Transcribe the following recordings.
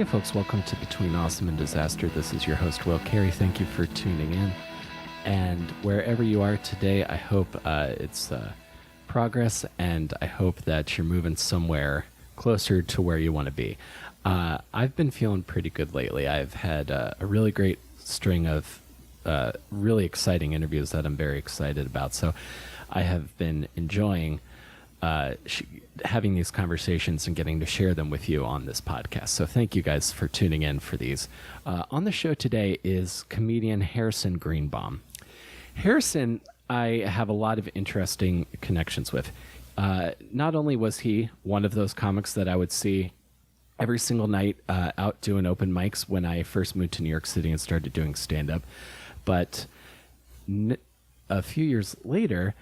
Hey folks, welcome to Between Awesome and Disaster. This is your host, Will Carey. Thank you for tuning in. And wherever you are today, I hope it's progress, and I hope that you're moving somewhere closer to where you want to be. I've been feeling pretty good lately. I've had a really great string of really exciting interviews that I'm very excited about. So I have been enjoying having these conversations and getting to share them with you on this podcast. So thank you guys for tuning in for these. On the show today is comedian Harrison Greenbaum. Harrison, I have a lot of interesting connections with. Not only was he one of those comics that I would see every single night out doing open mics when I first moved to New York City and started doing stand-up, but a few years later,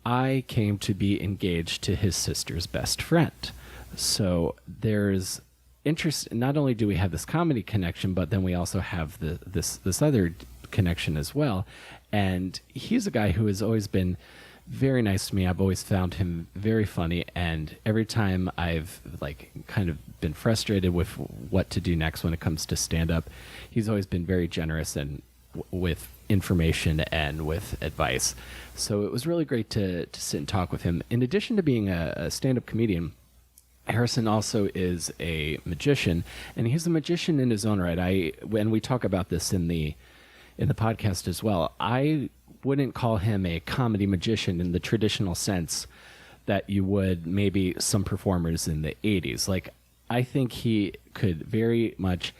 I came to be engaged to his sister's best friend. So there's interest. Not only do we have this comedy connection, but then we also have this other connection as well. And he's a guy who has always been very nice to me. I've always found him very funny. And every time I've kind of been frustrated with what to do next when it comes to stand up, he's always been very generous and with information and with advice. So it was really great to sit and talk with him. In addition to being a stand-up comedian, Harrison also is a magician, and he's a magician in his own right. When we talk about this in the podcast as well, I wouldn't call him a comedy magician in the traditional sense that you would maybe some performers in the 80s. Like, I think he could very much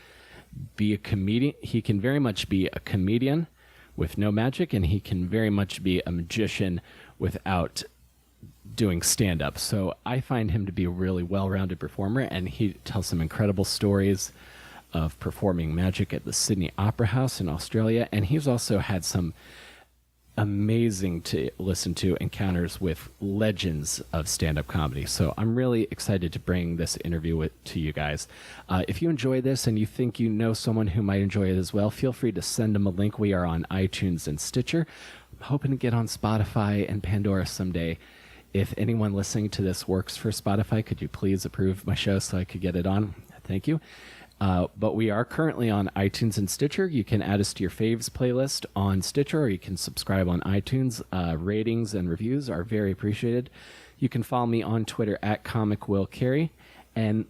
be a comedian. He can very much be a comedian with no magic, and he can very much be a magician without doing stand-up. So I find him to be a really well-rounded performer, and he tells some incredible stories of performing magic at the Sydney Opera House in Australia, and he's also had some amazing to listen to encounters with legends of stand-up comedy. So I'm really excited to bring this interview to you guys. If you enjoy this and you think you know someone who might enjoy it as well, feel free to send them a link. We are on iTunes and Stitcher. I'm hoping to get on Spotify and Pandora someday. If anyone listening to this works for Spotify, could you please approve my show so I could get it on? Thank you. But we are currently on iTunes and Stitcher. You can add us to your faves playlist on Stitcher, or you can subscribe on iTunes. Ratings and reviews are very appreciated. You can follow me on Twitter at @ComicWillCarey. And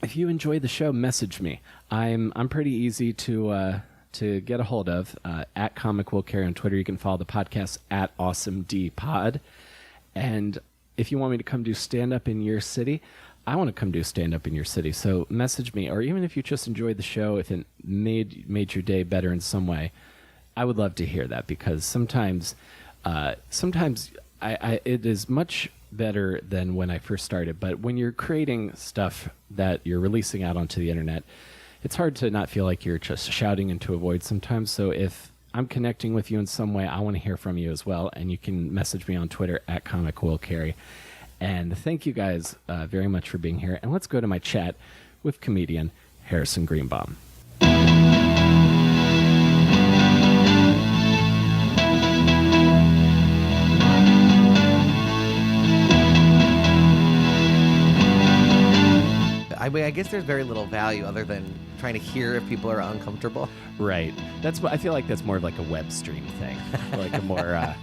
if you enjoy the show, message me. I'm pretty easy to get a hold of. At @ComicWillCarey on Twitter. You can follow the podcast at AwesomeDPod. And if you want me to come do stand-up in your city, I want to come do stand-up in your city, so message me. Or even if you just enjoyed the show, if it made your day better in some way, I would love to hear that, because sometimes it is much better than when I first started. But when you're creating stuff that you're releasing out onto the internet, it's hard to not feel like you're just shouting into a void sometimes. So if I'm connecting with you in some way, I want to hear from you as well. And you can message me on Twitter at @ComicWillCarey. And thank you guys very much for being here. And let's go to my chat with comedian Harrison Greenbaum. I mean, I guess there's very little value other than trying to hear if people are uncomfortable. Right. That's what I feel like. That's more of like a web stream thing, like a more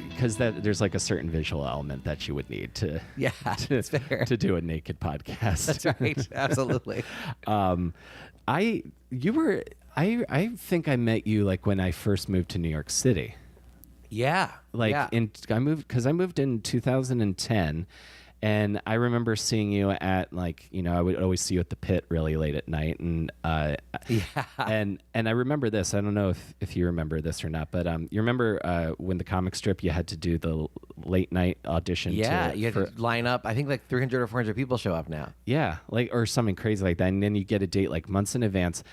because there's like a certain visual element that you would need to That's fair. to do a naked podcast. That's right. Absolutely. I think I met you like when I first moved to New York City. Yeah. I moved in 2010. And I remember seeing you at I would always see you at the Pit really late at night, and and I remember this. I don't know if you remember this or not, but you remember when the comic strip you had to do the late night audition. Yeah, you had to line up. I think like 300 or 400 people show up now. Yeah, or something crazy like that, and then you get a date like months in advance.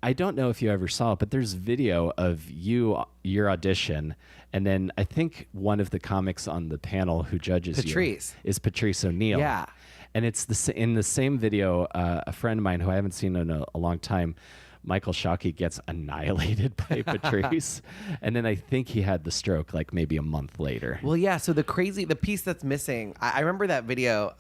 I don't know if you ever saw it, but there's video of your audition. And then I think one of the comics on the panel who judges you is Patrice O'Neal. Yeah. And it's in the same video, a friend of mine who I haven't seen in a long time, Michael Shockey, gets annihilated by Patrice. And then I think he had the stroke like maybe a month later. Well, yeah. So the piece that's missing, I remember that video.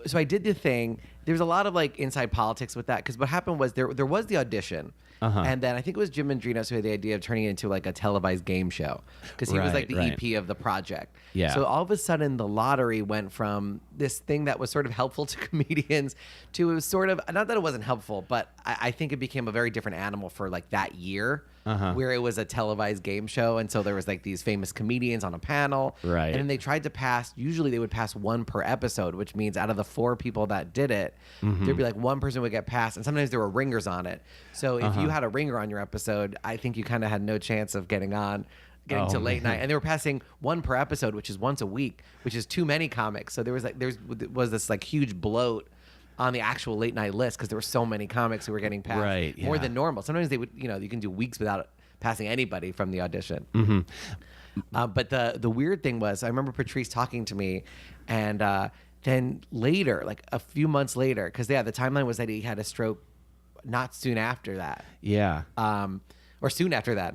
So I did the thing, there's a lot of like inside politics with that, because what happened was there was the audition, and then I think it was Jim Mendrinos who had the idea of turning it into like a televised game show, because he was like the EP of the project. Yeah. So all of a sudden the lottery went from this thing that was sort of helpful to comedians to, it was sort of, not that it wasn't helpful, but I think it became a very different animal for like that year, where it was a televised game show, and so there was like these famous comedians on a panel, Right. and then they tried to pass, usually they would pass one per episode, which means out of the 4 people that did it, there'd be like one person would get passed, and sometimes there were ringers on it. So if you had a ringer on your episode, I think you kind of had no chance of getting to late night. And they were passing one per episode, which is once a week, which is too many comics. So there was this like huge bloat on the actual late night list, because there were so many comics who were getting passed, Right, more yeah. than normal. Sometimes they would, you can do weeks without passing anybody from the audition. But the weird thing was, I remember Patrice talking to me, and then later, like a few months later, because the timeline was that he had a stroke not soon after that. Yeah. Or soon after that.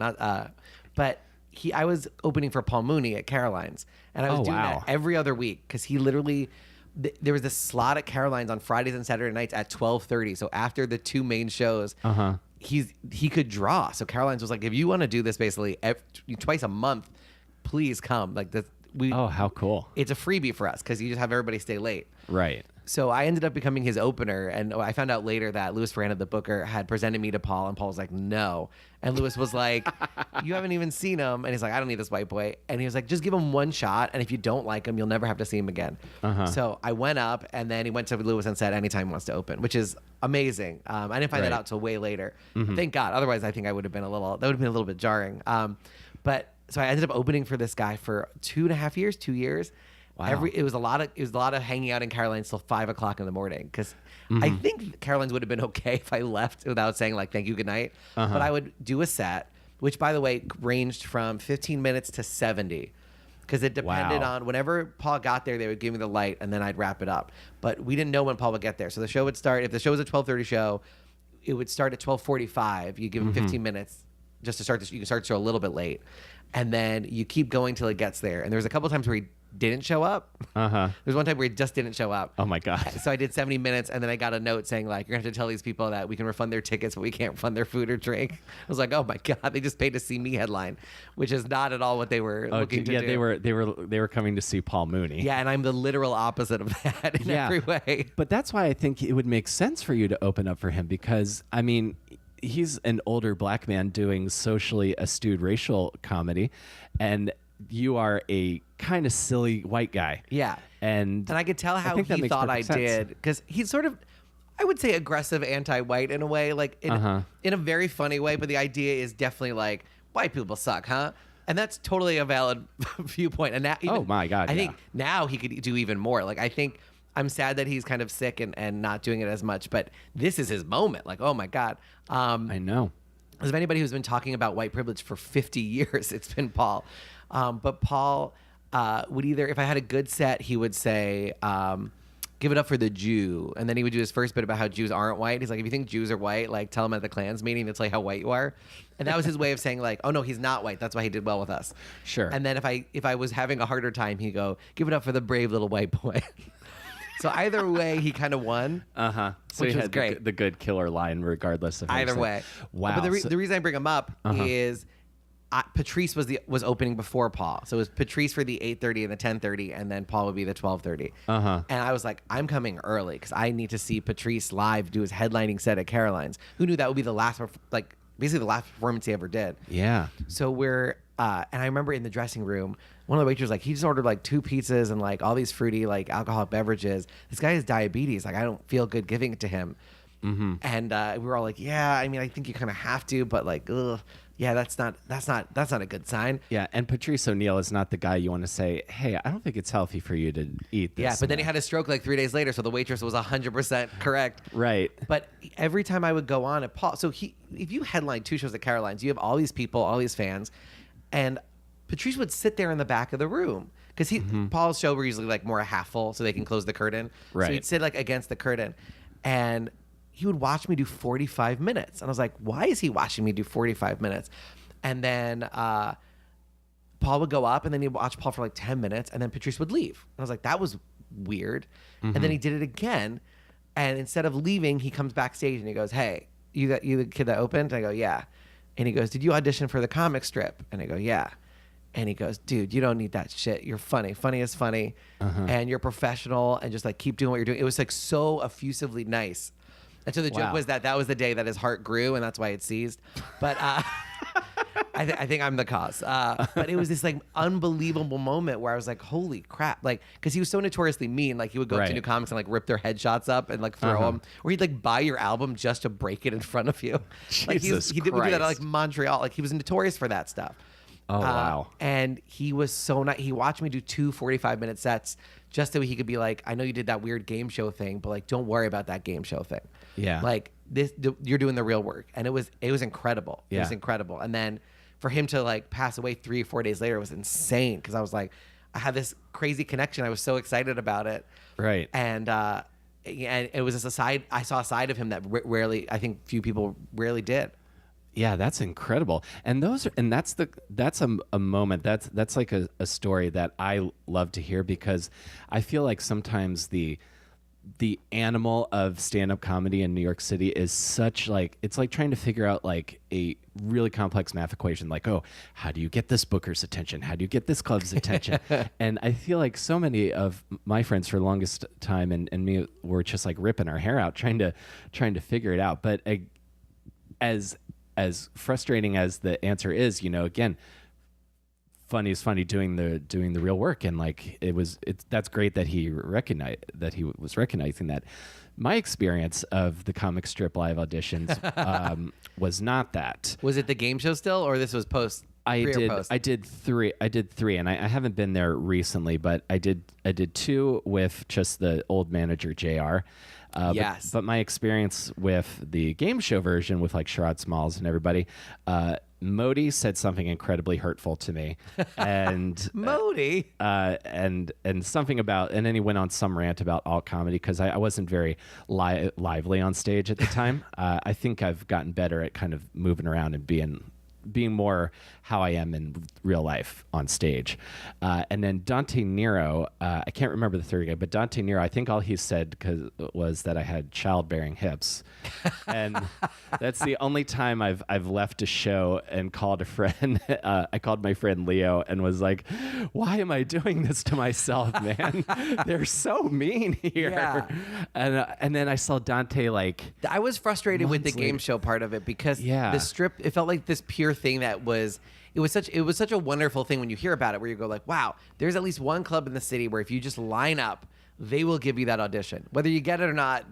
But I was opening for Paul Mooney at Caroline's, and I was doing that every other week, because he literally, there was this slot at Caroline's on Fridays and Saturday nights at 12:30. So after the 2 main shows, he could draw. So Caroline's was like, if you want to do this basically twice a month, please come. Like this. Oh, how cool. It's a freebie for us, because you just have everybody stay late. Right. So I ended up becoming his opener, and I found out later that Louis Ferrand, the booker, had presented me to Paul, and Paul was like, no. And Louis was like, you haven't even seen him. And he's like, I don't need this white boy. And he was like, just give him one shot, and if you don't like him, you'll never have to see him again. So I went up, and then he went to Louis and said, anytime he wants to open, which is amazing. I didn't find that out till way later. Thank God. Otherwise, I think that would have been a little bit jarring. So I ended up opening for this guy for 2.5 years, 2 years. Wow. It was a lot of hanging out in Caroline's till 5 o'clock in the morning, because I think Caroline's would have been okay if I left without saying like thank you, good night. But I would do a set, which by the way ranged from 15 minutes to 70, because it depended on whenever Paul got there, they would give me the light, and then I'd wrap it up. But we didn't know when Paul would get there, so the show would start. If the show was a 12:30 show, it would start at 12:45. You give him 15 minutes just to start this. You can start the show a little bit late, and then you keep going till it gets there. And there was a couple times where he didn't show up. There's one time where he just didn't show up. Oh my God. So I did 70 minutes, and then I got a note saying like, you're gonna have to tell these people that we can refund their tickets, but we can't refund their food or drink. I was like, oh my God, they just paid to see me headline, which is not at all what they were looking to do. They were coming to see Paul Mooney. Yeah, and I'm the literal opposite of that in every way. But that's why I think it would make sense for you to open up for him, because I mean, he's an older black man doing socially astute racial comedy, and you are a kind of silly white guy. Yeah. And I could tell how he thought I did, because he's sort of, I would say, aggressive anti-white in a way, like in a very funny way, but the idea is definitely like, white people suck, huh? And that's totally a valid viewpoint. And now, oh my God, I think now he could do even more. Like, I think I'm sad that he's kind of sick and not doing it as much, but this is his moment. Like, oh my God. I know. As of anybody who's been talking about white privilege for 50 years, it's been Paul. But Paul would either, if I had a good set, he would say, give it up for the Jew. And then he would do his first bit about how Jews aren't white. He's like, if you think Jews are white, like tell them at the Klans meeting to tell you how white you are. And that was his way of saying like, oh no, he's not white. That's why he did well with us. Sure. And then if I was having a harder time, he'd go, give it up for the brave little white boy. So either way, he kind of won. So which he was had great. The good killer line, regardless of Either way. Wow. But the reason I bring him up is Patrice was opening before Paul. So it was Patrice for the 8:30 and the 10:30, and then Paul would be the 12:30. And I was like, I'm coming early because I need to see Patrice live do his headlining set at Caroline's. Who knew that would be the last, like basically the last performance he ever did. Yeah. So we're and I remember in the dressing room, one of the waiters like, he just ordered like 2 pizzas and like all these fruity like alcoholic beverages. This guy has diabetes. Like I don't feel good giving it to him. And we were all like, yeah, I mean, I think you kind of have to, but like, ugh, yeah, that's not a good sign. Yeah, and Patrice O'Neal is not the guy you want to say, hey, I don't think it's healthy for you to eat this. Yeah, but then he had a stroke like 3 days later, so the waitress was 100% correct. Right. But every time I would go on at Paul, so if you headline 2 shows at Caroline's, you have all these people, all these fans, and Patrice would sit there in the back of the room because Paul's show were usually like more half full, so they can close the curtain. Right. So he'd sit like against the curtain, and he would watch me do 45 minutes. And I was like, why is he watching me do 45 minutes? And then Paul would go up, and then he'd watch Paul for like 10 minutes, and then Patrice would leave. And I was like, that was weird. And then he did it again. And instead of leaving, he comes backstage and he goes, "Hey, you the kid that opened?" And I go, "Yeah." And he goes, "Did you audition for the comic strip?" And I go, "Yeah." And he goes, "Dude, you don't need that shit. You're funny. Funny is funny. And you're professional, and just like keep doing what you're doing." It was like so effusively nice. And so the joke was that was the day that his heart grew, and that's why it seized. But I think I'm the cause. But it was this like unbelievable moment where I was like, holy crap. Like, because he was so notoriously mean. Like he would go up to new comics and like rip their headshots up and like throw them. Or he'd like buy your album just to break it in front of you. Like he would do that at like Montreal. Like he was notorious for that stuff. Oh, wow. And he was so nice. He watched me do 2 45-minute sets just so he could be like, "I know you did that weird game show thing, but like, don't worry about that game show thing. Yeah. Like you're doing the real work." And it was incredible. It was incredible. And then for him to like pass away 3 or 4 days later was insane. Cause I was like, I had this crazy connection. I was so excited about it. Right. And it was just I saw a side of him that rarely, I think few people rarely did. Yeah, that's incredible. And that's a moment. That's like a story that I love to hear, because I feel like sometimes the animal of stand-up comedy in New York City is such like, it's like trying to figure out like a really complex math equation. Like, oh, how do you get this booker's attention? How do you get this club's attention? And I feel like so many of my friends for the longest time and me were just like ripping our hair out trying to figure it out. But as frustrating as the answer is, again, funny is funny doing the real work. And like, that's great that he was recognizing that. My experience of the comic strip live auditions was not that. Was it the game show still, or this was post? I did three, and I haven't been there recently, but I did 2 with just the old manager JR. Yes. But my experience with the game show version with like Sherrod Smalls and everybody, Modi said something incredibly hurtful to me, and Modi, and something about, and then he went on some rant about alt comedy, because I wasn't very lively on stage at the time. I think I've gotten better at kind of moving around and being more how I am in real life on stage. And then Dante Nero, I can't remember the third guy, but Dante Nero, I think all he said was that I had childbearing hips. And that's the only time I've left a show and called a friend. I called my friend Leo and was like, "Why am I doing this to myself, man? They're so mean here." Yeah. And then I saw Dante like... I was frustrated with the later. game show part of it, because Yeah. the strip, it felt like this pure thing that was... It was such a wonderful thing when you hear about it, where you go like, wow, there's at least one club in the city where if you just line up, they will give you that audition. Whether you get it or not,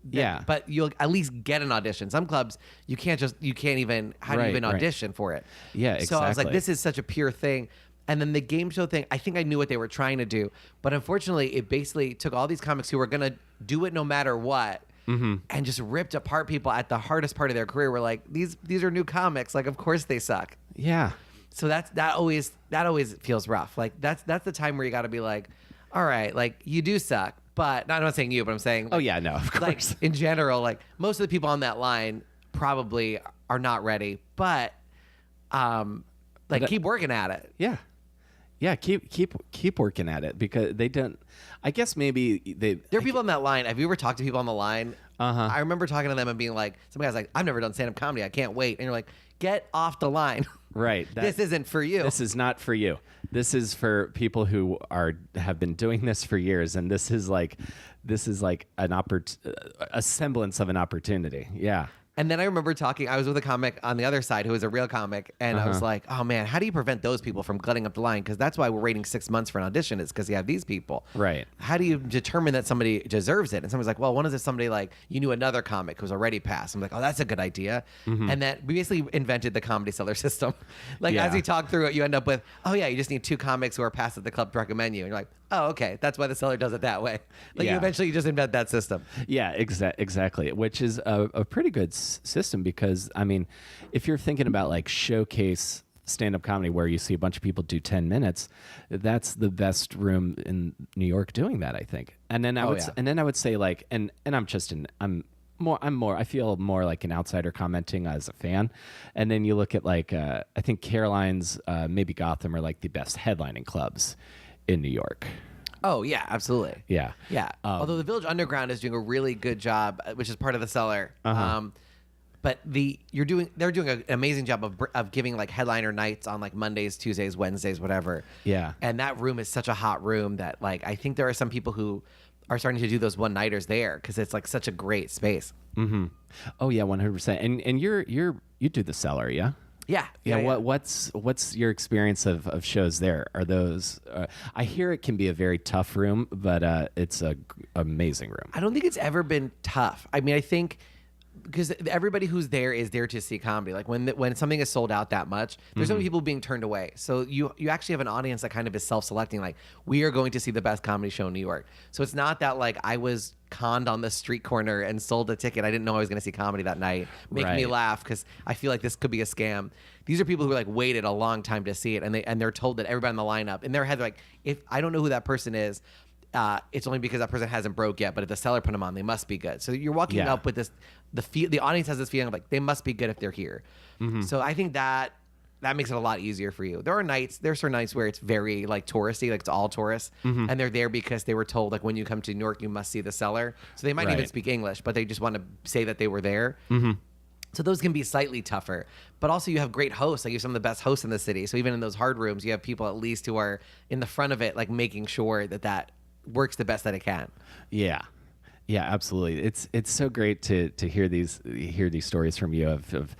Yeah. but you'll at least get an audition. Some clubs, you can't even, how do you even audition for it? Yeah, exactly. So I was like, this is such a pure thing. And then the game show thing, I think I knew what they were trying to do. But unfortunately, it basically took all these comics who were going to do it no matter what, and just ripped apart people at the hardest part of their career. We're like, these are new comics. Like, of course they suck. Yeah. So that always feels rough. Like that's the time where you got to be like, all right, like you do suck, but I'm not saying you, but I'm saying, Oh yeah, no, of course. like in general, like most of the people on that line probably are not ready, but keep working at it. Yeah. Yeah, keep working at it, because they don't. I guess maybe there are people on that line. Have you ever talked to people on the line? I remember talking to them and being like, some guy's like, "I've never done stand-up comedy. I can't wait." And you're like, "Get off the line." Right. This isn't for you. This is not for you. This is for people who have been doing this for years, and this is like a semblance of an opportunity. Yeah. And then I remember I was with a comic on the other side who was a real comic, and I was like, oh man, how do you prevent those people from glutting up the line? Because that's why we're waiting 6 months for an audition, is because you have these people. Right. How do you determine that somebody deserves it? And someone's like, well, one is if somebody like, you knew another comic who's already passed. I'm like, oh, that's a good idea. And that we basically invented the comedy cellar system. Like as you talk through it, you end up with, oh yeah, you just need 2 comics who are passed at the club to recommend you. And you're like, oh, okay, that's why the cellar does it that way. Like you eventually just invent that system. Yeah, exactly. Which is a pretty good system, because I mean, if you're thinking about like showcase stand-up comedy where you see a bunch of people do 10 minutes, that's the best room in New York doing that, I think. And then I would say like, and I feel more like an outsider commenting as a fan. And then you look at like, I think Caroline's, maybe Gotham are like the best headlining clubs in New York. Oh yeah, absolutely. Yeah. Yeah. Although the Village Underground is doing a really good job, which is part of the Cellar. But they're doing an amazing job of giving like headliner nights on like Mondays, Tuesdays, Wednesdays, whatever. Yeah. And that room is such a hot room that like I think there are some people who are starting to do those one nighters there because it's like such a great space. Oh yeah, 100%. And you do the Cellar, yeah? Yeah. What's your experience of shows there? Are those? I hear it can be a very tough room, but it's a amazing room. I don't think it's ever been tough. I mean, I think because everybody who's there is there to see comedy. Like when something is sold out that much, there's so many people being turned away. So you actually have an audience that kind of is self-selecting. Like we are going to see the best comedy show in New York. So it's not that like I was conned on the street corner and sold a ticket. I didn't know I was going to see comedy that night. Make me laugh because I feel like this could be a scam. These are people who like waited a long time to see it, and they're told that everybody in the lineup in their head they're like, if I don't know who that person is. It's only because that person hasn't broke yet, but if the Cellar put them on, they must be good. So you're walking up with this, the audience has this feeling of like they must be good if they're here. So I think that makes it a lot easier for you. There are certain nights where it's very like touristy, like it's all tourists, and they're there because they were told like when you come to New York, you must see the Cellar. So they might even speak English, but they just want to say that they were there. So those can be slightly tougher, but also you have great hosts. Like you have some of the best hosts in the city. So even in those hard rooms, you have people at least who are in the front of it, like making sure that works the best that it can. Yeah, absolutely. It's so great to hear these stories from you of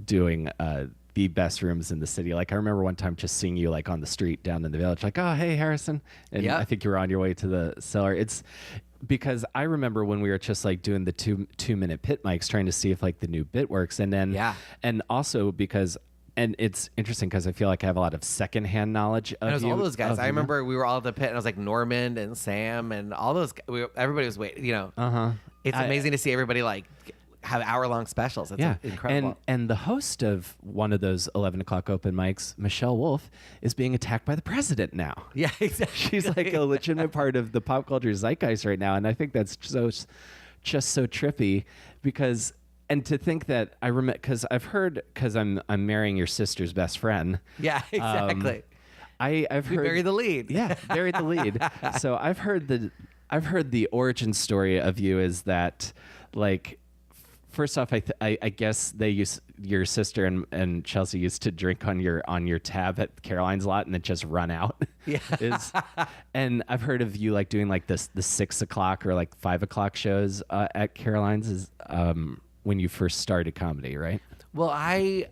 doing the best rooms in the city. Like I remember one time just seeing you like on the street down in the Village, like, oh hey Harrison, and I think you were on your way to the Cellar. It's because I remember when we were just like doing the two minute pit mics, trying to see if like the new bit works, and then and also because. And it's interesting because I feel like I have a lot of secondhand knowledge of and it was all those guys. I remember we were all at the pit, and I was like Norman and Sam and all those. Everybody was waiting. You know, it's amazing to see everybody like have hour-long specials. It's incredible. And the host of one of those 11 o'clock open mics, Michelle Wolf, is being attacked by the president now. Yeah, exactly. She's like a legitimate part of the pop culture zeitgeist right now, and I think that's just so trippy because. And to think that I remember, because I've heard, because I'm marrying your sister's best friend. Yeah, exactly. I've heard bury the lead. Yeah, bury the lead. So I've heard the origin story of you is that, like, first off, I guess your sister and Chelsea used to drink on your tab at Caroline's a lot and then just run out. Yeah. And I've heard of you like doing like the 6 o'clock or like 5 o'clock shows at Caroline's is when you first started comedy, right? Well, I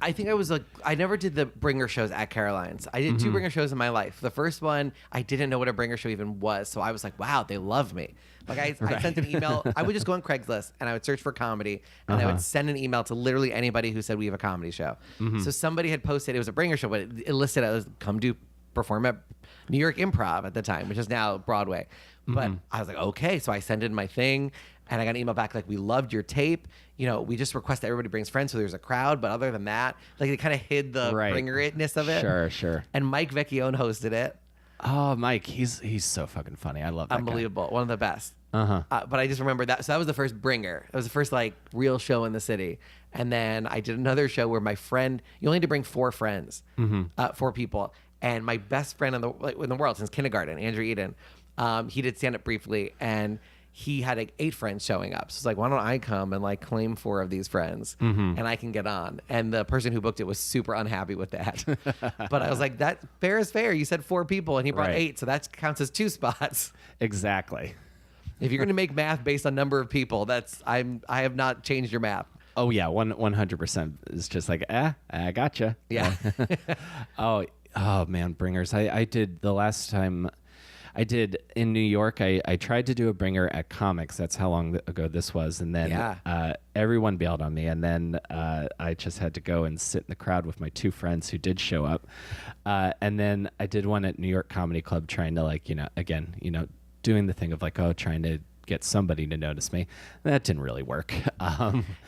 think I was like, I never did the bringer shows at Caroline's. I did 2 bringer shows in my life. The first one, I didn't know what a bringer show even was. So I was like, wow, they love me. Like I sent an email. I would just go on Craigslist and I would search for comedy and I would send an email to literally anybody who said we have a comedy show. So somebody had posted, it was a bringer show, but it listed as come do perform at New York Improv at the time, which is now Broadway. But I was like, okay. So I sent in my thing. And I got an email back like, we loved your tape. You know, we just request that everybody brings friends so there's a crowd. But other than that, like it kind of hid the bringer-itness of it. Sure. And Mike Vecchione hosted it. Oh, Mike, he's so fucking funny. I love that Unbelievable. guy. One of the best. But I just remember that. So that was the first bringer. It was the first like real show in the city. And then I did another show where my friend, you only had to bring 4 friends, 4 people. And my best friend in the world since kindergarten, Andrew Eden, he did stand up briefly and he had like 8 friends showing up. So it's like, why don't I come and like claim 4 of these friends and I can get on. And the person who booked it was super unhappy with that. But I was like, that fair is fair. You said 4 people and he brought 8. So that counts as 2 spots. Exactly. If you're going to make math based on number of people, I have not changed your math. Oh yeah. 100%. It's just like, I gotcha. Yeah. Oh man. Bringers. I did the last time I did in New York. I tried to do a bringer at Comics. That's how long ago this was. And then everyone bailed on me. And then I just had to go and sit in the crowd with my 2 friends who did show up. And then I did one at New York Comedy Club trying to like, again, doing the thing of like, trying to get somebody to notice me. That didn't really work.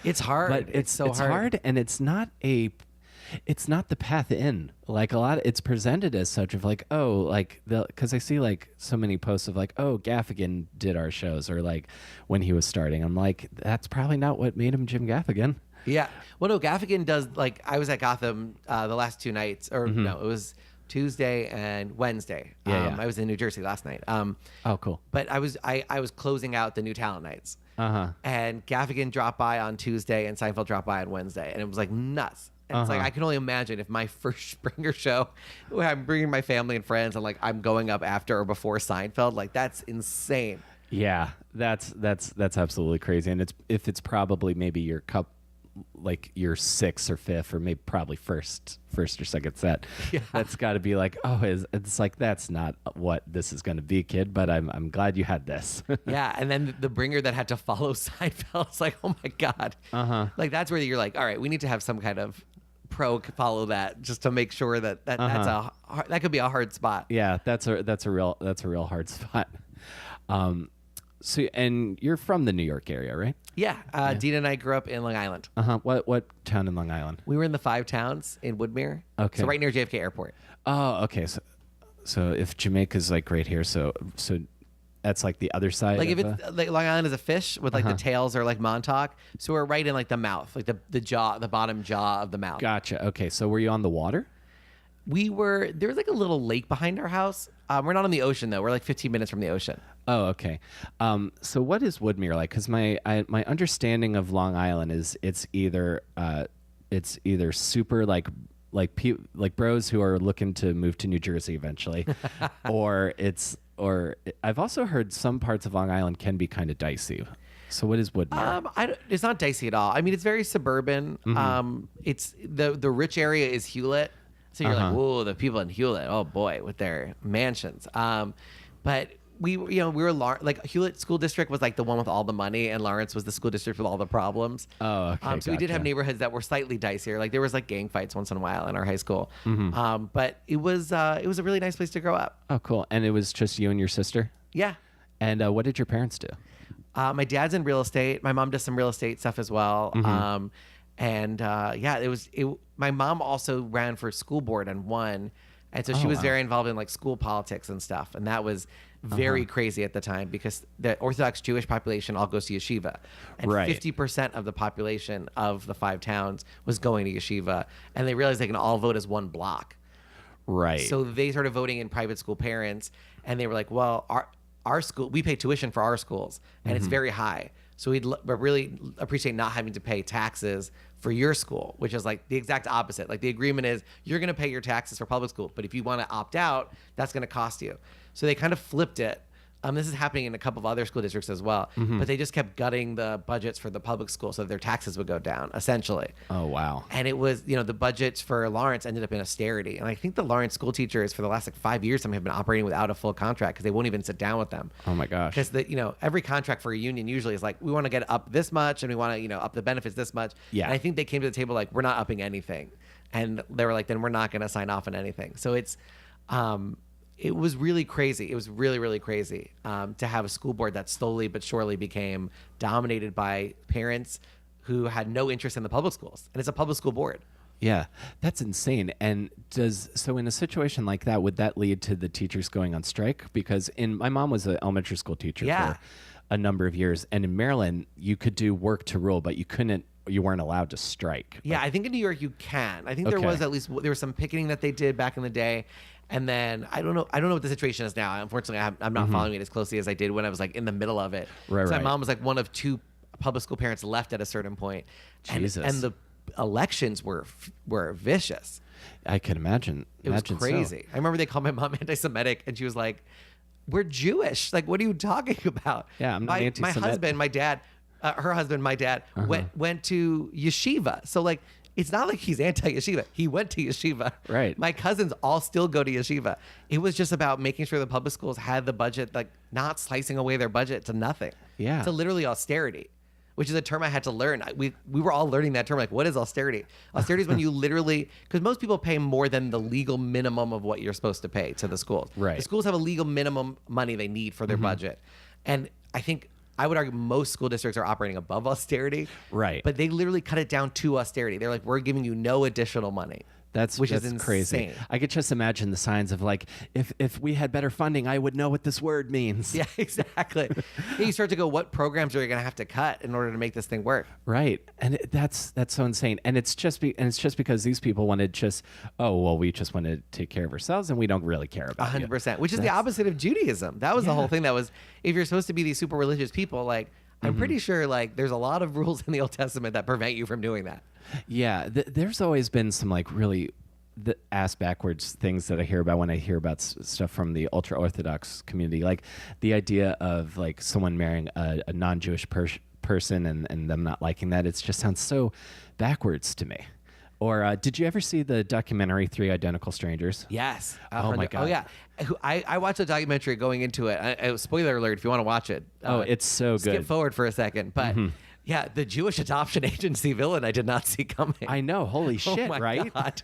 It's hard. But it's hard. And it's not the path in. Like a lot, it's presented as such of like, because I see like so many posts of like, oh, Gaffigan did our shows, or like when he was starting. I'm like, that's probably not what made him Jim Gaffigan. Yeah. Well, no, Gaffigan does like, I was at Gotham the last 2 nights, or no, it was Tuesday and Wednesday. Yeah. I was in New Jersey last night. Oh, cool. But I was closing out the new talent nights. And Gaffigan dropped by on Tuesday and Seinfeld dropped by on Wednesday, and it was like nuts. And it's like I can only imagine if my first Springer show, where I'm bringing my family and friends, and like I'm going up after or before Seinfeld, like that's insane. Yeah, that's absolutely crazy. And if it's probably maybe your like your sixth or fifth or maybe probably first or second set. Yeah. That's got to be like, it's like that's not what this is going to be, kid. But I'm glad you had this. Yeah, and then the bringer that had to follow Seinfeld, it's like, oh my god. Like that's where you're like, all right, we need to have some kind of pro follow that just to make sure that that could be a hard spot. Yeah, that's a real hard spot. So, and you're from the New York area, right? Yeah. Dina and I grew up in Long Island. What town in Long Island? We were in the 5 towns in Woodmere. Okay. So right near JFK Airport. Oh, okay. So if Jamaica's like right here, so that's like the other side. Like if it's like Long Island is a fish with like the tails are like Montauk. So we're right in like the mouth, like the jaw, the bottom jaw of the mouth. Gotcha. Okay. So were you on the water? There was like a little lake behind our house. We're not on the ocean though. We're like 15 minutes from the ocean. Oh, okay. So what is Woodmere like? Because my understanding of Long Island is it's either super like bros who are looking to move to New Jersey eventually, or I've also heard some parts of Long Island can be kind of dicey. So what is Woodmere? It's not dicey at all. I mean, it's very suburban. It's the rich area is Hewlett. So you're like, whoa, the people in Hewlett, oh boy, with their mansions. But we were like Hewlett School District was like the one with all the money, and Lawrence was the school district with all the problems. Oh, okay. So we did have neighborhoods that were slightly dicier. Like there was like gang fights once in a while in our high school. But it was a really nice place to grow up. Oh, cool. And it was just you and your sister? Yeah. And what did your parents do? My dad's in real estate. My mom does some real estate stuff as well. My mom also ran for school board and won. And so she was very involved in like school politics and stuff. And that was very crazy at the time because the Orthodox Jewish population all goes to yeshiva. And 50% of the population of the 5 towns was going to yeshiva. And they realized they can all vote as one block. Right. So they started voting in private school parents. And they were like, well, our school, we pay tuition for our schools. And it's very high. So we'd really appreciate not having to pay taxes for your school, which is like the exact opposite. Like the agreement is you're going to pay your taxes for public school, but if you want to opt out, that's going to cost you. So they kind of flipped it. This is happening in a couple of other school districts as well, but they just kept gutting the budgets for the public school so that their taxes would go down, essentially. Oh, wow. And it was, the budgets for Lawrence ended up in austerity. And I think the Lawrence school teachers for the last like 5 years, some have been operating without a full contract because they won't even sit down with them. Oh my gosh. Because every contract for a union usually is like, we want to get up this much and we want to, up the benefits this much. Yeah. And I think they came to the table like, we're not upping anything. And they were like, then we're not going to sign off on anything. So it was really crazy. It was really, really crazy to have a school board that slowly but surely became dominated by parents who had no interest in the public schools. And it's a public school board. Yeah, that's insane. And so in a situation like that, would that lead to the teachers going on strike? Because my mom was an elementary school teacher for a number of years. And in Maryland, you could do work to rule, but you weren't allowed to strike. Yeah, I think in New York you can. I think there was some picketing that they did back in the day. And then I don't know what the situation is now. Unfortunately, I'm not following it as closely as I did when I was like in the middle of it. Right, my mom was like one of 2 public school parents left at a certain point. Jesus. And the elections were vicious. I can imagine. It was crazy. So. I remember they called my mom anti-Semitic, and she was like, "We're Jewish. Like, what are you talking about?" Yeah, I'm not anti-Semitic. My husband, my dad, her husband, my dad went to yeshiva. So like. It's not like he's anti-yeshiva. He went to yeshiva. Right. My cousins all still go to yeshiva. It was just about making sure the public schools had the budget, like not slicing away their budget to nothing. Yeah. To literally austerity, which is a term I had to learn. We were all learning that term. Like, what is austerity? Austerity is when you literally, because most people pay more than the legal minimum of what you're supposed to pay to the schools. Right. The schools have a legal minimum money they need for their budget. And I would argue most school districts are operating above austerity. Right. But they literally cut it down to austerity. They're like, we're giving you no additional money. which is crazy. insane. I could just imagine the signs of like, if we had better funding, I would know what this word means. Yeah, exactly. You start to go, what programs are you going to have to cut in order to make this thing work? Right, and that's so insane. And it's just because these people wanted we just want to take care of ourselves, and we don't really care about 100%, which is the opposite of Judaism. That was the whole thing. That was, if you're supposed to be these super religious people, like I'm pretty sure like there's a lot of rules in the Old Testament that prevent you from doing that. Yeah, there's always been some like really the ass backwards things that I hear about when I hear about stuff from the ultra Orthodox community, like the idea of like someone marrying a non-Jewish person and them not liking that. It just sounds so backwards to me. Or did you ever see the documentary 3 Identical Strangers? Yes. Oh my God. Oh yeah. I watched the documentary going into it. Spoiler alert if you want to watch it. It's so good. Skip forward for a second, but. Yeah, the Jewish adoption agency villain I did not see coming. I know. Holy shit, oh my right? God.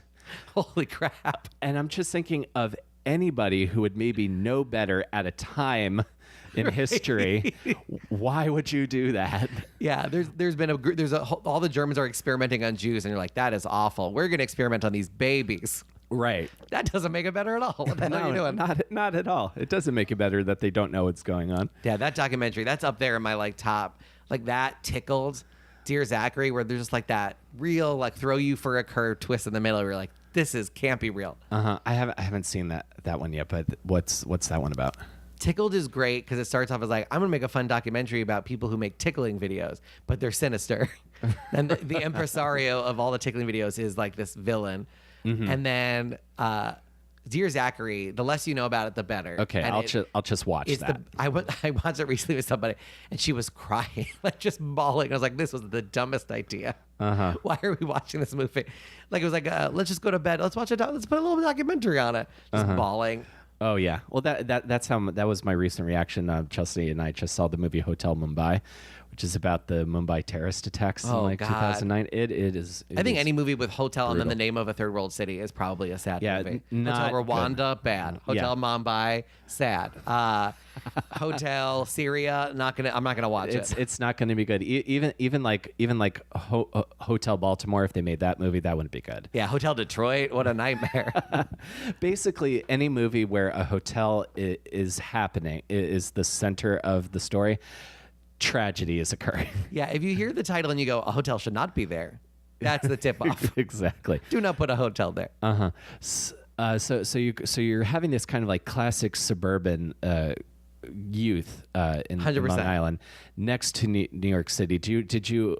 Holy crap. And I'm just thinking of anybody who would maybe know better at a time in history. Why would you do that? Yeah, all the Germans are experimenting on Jews, and you're like, that is awful. We're going to experiment on these babies. Right. That doesn't make it better at all. What the hell are you doing? Not at all. It doesn't make it better that they don't know what's going on. Yeah, that documentary, that's up there in my like top. Like that Tickled, Dear Zachary, where there's just like that real like throw you for a curve twist in the middle where you're like, can't be real. I haven't seen that one yet, but what's that one about? Tickled is great because it starts off as like, I'm gonna make a fun documentary about people who make tickling videos, but they're sinister. And the impresario of all the tickling videos is like this villain. And then Dear Zachary, the less you know about it, the better. Okay, and I'll just watch that. I watched it recently with somebody, and she was crying, like just bawling. I was like, "This was the dumbest idea. Why are we watching this movie?" Like it was like, "Let's just go to bed. Let's watch it. Let's put a little documentary on it." Just bawling. Oh yeah, well that was my recent reaction. Chelsea and I just saw the movie Hotel Mumbai, which is about the Mumbai terrorist attacks in 2009. It is. I think any movie with hotel brutal. And then the name of a third world city is probably a sad movie. Hotel Rwanda, good. Bad. Hotel Mumbai, sad. Hotel Syria, I'm not gonna watch it. It's not gonna be good. Even like Hotel Baltimore, if they made that movie, that wouldn't be good. Yeah, Hotel Detroit, what a nightmare. Basically, any movie where a hotel is happening is the center of the story. Tragedy is occurring. Yeah, if you hear the title and you go, a hotel should not be there, that's the tip off. Exactly. Do not put a hotel there. So you're having this kind of like classic suburban youth in Long Island next to New York City. Did you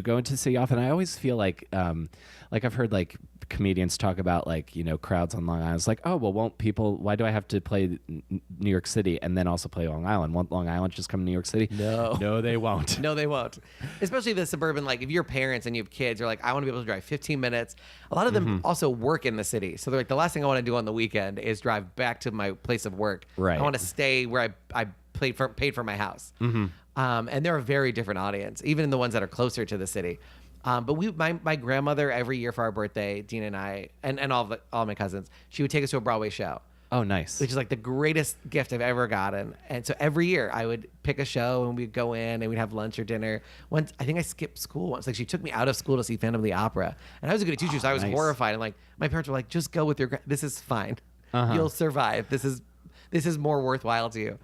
go into the city often? I always feel like I've heard like comedians talk about like, you know, crowds on Long Island. It's like, oh, well, why do I have to play New York City and then also play Long Island? Won't Long Island just come to New York City? No, they won't. No, they won't. Especially the suburban, like if you're parents and you have kids, you're like, I want to be able to drive 15 minutes. A lot of them also work in the city. So they're like, the last thing I want to do on the weekend is drive back to my place of work. Right. I want to stay where I paid for my house. And they're a very different audience, even the ones that are closer to the city. But my grandmother, every year for our birthday, Dina and I, and all my cousins, she would take us to a Broadway show. Oh, nice. Which is like the greatest gift I've ever gotten. And so every year I would pick a show and we'd go in and we'd have lunch or dinner. Once, I think I skipped school once. Like she took me out of school to see Phantom of the Opera. And I was a good teacher, so I was horrified. And like my parents were like, just go with this is fine. You'll survive. This is more worthwhile to you.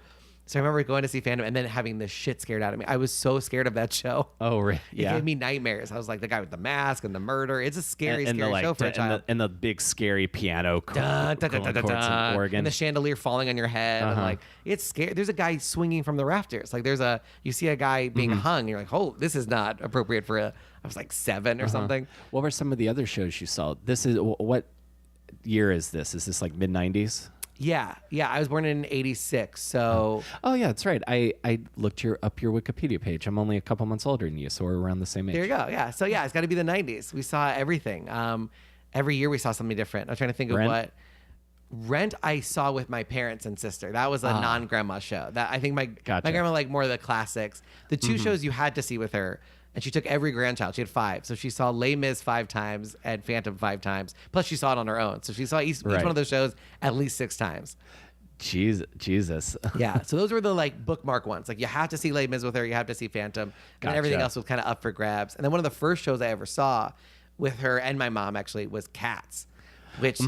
So I remember going to see Phantom and then having the shit scared out of me. I was so scared of that show. Oh, really? Yeah. It gave me nightmares. I was like the guy with the mask and the murder. It's a scary show for a child. And the big scary piano chords and organ. And the chandelier falling on your head. And like, it's scary. There's a guy swinging from the rafters. Like you see a guy being hung. You're like, oh, this is not appropriate for I was like 7 or something. What were some of the other shows you saw? What year is this? Is this like mid-90s? Yeah. I was born in 86, so... Oh, yeah, that's right. I looked up your Wikipedia page. I'm only a couple months older than you, so we're around the same age. There you go, yeah. So, yeah, it's got to be the 90s. We saw everything. Every year we saw something different. I was trying to think of what... Rent I saw with my parents and sister. That was a non-grandma show. That I think my grandma liked more of the classics. The two shows you had to see with her... And she took every grandchild. She had 5. So she saw Les Mis 5 times and Phantom 5 times. Plus she saw it on her own. So she saw each one of those shows at least 6 times. Jesus. Yeah. So those were the like bookmark ones. Like you have to see Les Mis with her. You have to see Phantom. And everything else was kind of up for grabs. And then one of the first shows I ever saw with her and my mom actually was Cats. which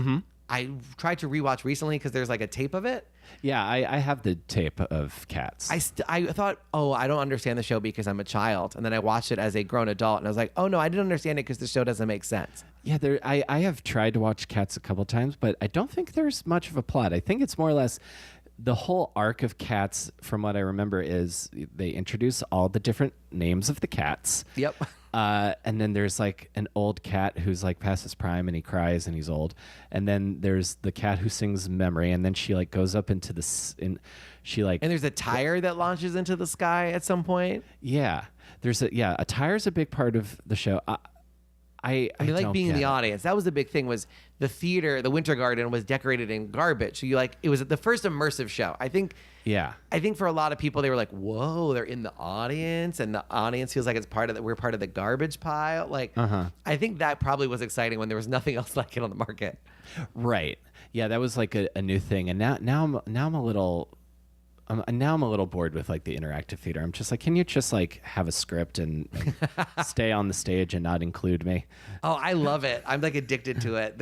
I tried to rewatch recently because there's like a tape of it. Yeah, I have the tape of Cats. I thought, oh, I don't understand the show because I'm a child. And then I watched it as a grown adult and I was like, oh, no, I didn't understand it because the show doesn't make sense. Yeah, I have tried to watch Cats a couple times, but I don't think there's much of a plot. I think it's more or less the whole arc of Cats, from what I remember, is they introduce all the different names of the cats. Yep. And then there's like an old cat who's like past his prime and he cries and he's old. And then there's the cat who sings Memory, and then she like goes up into and there's a tire that launches into the sky at some point. Yeah. A tire's a big part of the show. I like being in the audience. That was the big thing, was the theater, the Winter Garden was decorated in garbage. So it was the first immersive show. I think for a lot of people, they were like, whoa, they're in the audience and the audience feels like we're part of the garbage pile. Like, I think that probably was exciting when there was nothing else like it on the market. Right. Yeah. That was like a new thing. And now I'm a little bored with like the interactive theater. I'm just like, can you just like have a script and stay on the stage and not include me? Oh, I love it. I'm like addicted to it.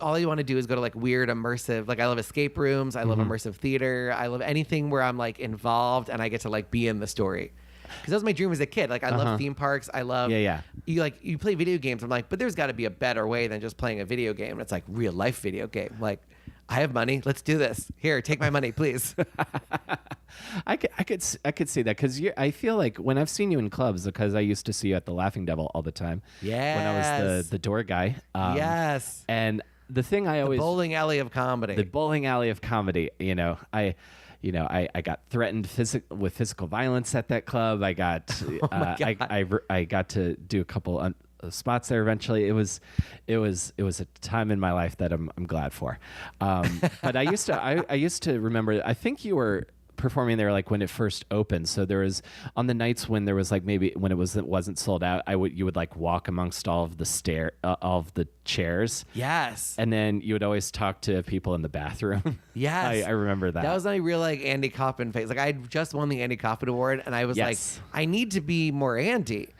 All you want to do is go to like weird immersive. Like I love escape rooms. I love immersive theater. I love anything where I'm like involved and I get to like be in the story. Because that was my dream as a kid. Like I love theme parks. I love You play video games. I'm like, but there's got to be a better way than just playing a video game. It's like real life video game. Like, I have money. Let's do this. Here, take my money, please. I could see that because I feel like when I've seen you in clubs, because I used to see you at the Laughing Devil all the time. Yes. When I was the door guy. Yes. And the thing I always the bowling alley of comedy. The bowling alley of comedy. I got threatened with physical violence at that club. I got I got to do a couple spots there eventually. It was a time in my life that I'm glad for. But I used to remember, I think you were performing there like when it first opened. So there was on the nights when there was like maybe when it wasn't sold out, you would like walk amongst all of the chairs. Yes. And then you would always talk to people in the bathroom. Yes. I remember that. That was my real like Andy Kaufman phase. Like I just won the Andy Kaufman Award and I was like, I need to be more Andy.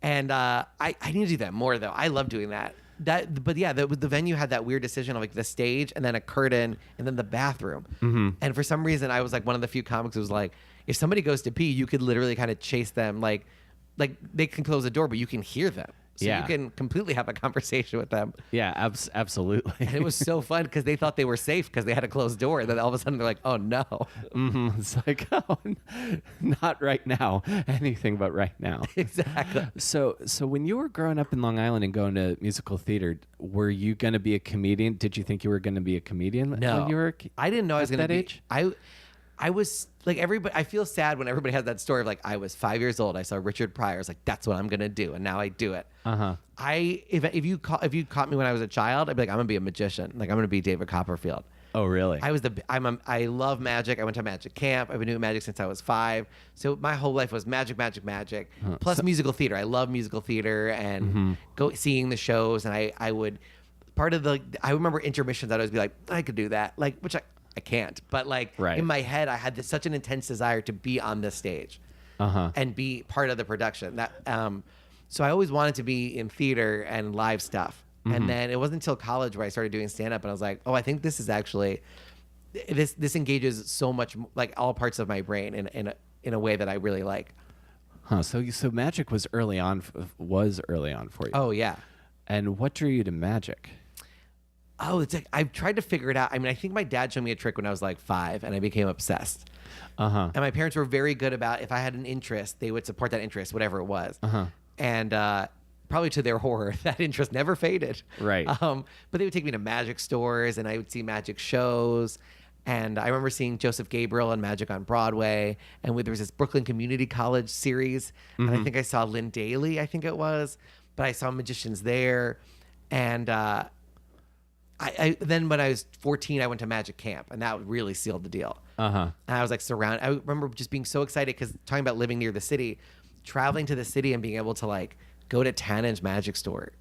And I need to do that more though. I love doing that. But yeah, the venue had that weird decision of like the stage and then a curtain and then the bathroom. And for some reason, I was like one of the few comics who was like, if somebody goes to pee, you could literally kind of chase them. Like they can close the door, but you can hear them. So you can completely have a conversation with them. Yeah, absolutely. And it was so fun because they thought they were safe because they had a closed door. And then all of a sudden they're like, oh no. It's like, oh, not right now. Anything but right now. Exactly. So when you were growing up in Long Island and going to musical theater, were you going to be a comedian? Did you think you were going to be a comedian when you were I didn't know I was going to be. Age? I was like everybody. I feel sad when everybody has that story of like I was 5 years old. I saw Richard Pryor. I was like, that's what I'm gonna do, and now I do it. If you caught me when I was a child, I'd be like, I'm gonna be a magician. Like I'm gonna be David Copperfield. Oh really? I love magic. I went to magic camp. I've been doing magic since I was 5. So my whole life was magic. Plus musical theater. I love musical theater and seeing the shows. And I remember intermissions. I'd always be like, I could do that. Like which I can't, but like in my head, I had such an intense desire to be on this stage and be part of the production. So I always wanted to be in theater and live stuff. And then it wasn't until college where I started doing stand up and I was like, oh, I think this is actually, this engages so much, like all parts of my brain in a way that I really like. So magic was early on for you. Oh yeah. And what drew you to magic? Oh, it's like I've tried to figure it out. I mean, I think my dad showed me a trick when I was like 5 and I became obsessed. And my parents were very good about if I had an interest, they would support that interest, whatever it was. And probably to their horror, that interest never faded. Right. But they would take me to magic stores and I would see magic shows. And I remember seeing Joseph Gabriel and Magic on Broadway. And there was this Brooklyn Community College series. And I think I saw Lynn Daly, I think it was. But I saw magicians there. And then when I was 14, I went to magic camp, and that really sealed the deal. And I was like surrounded. I remember just being so excited because talking about living near the city, traveling to the city and being able to like go to Tannen's magic store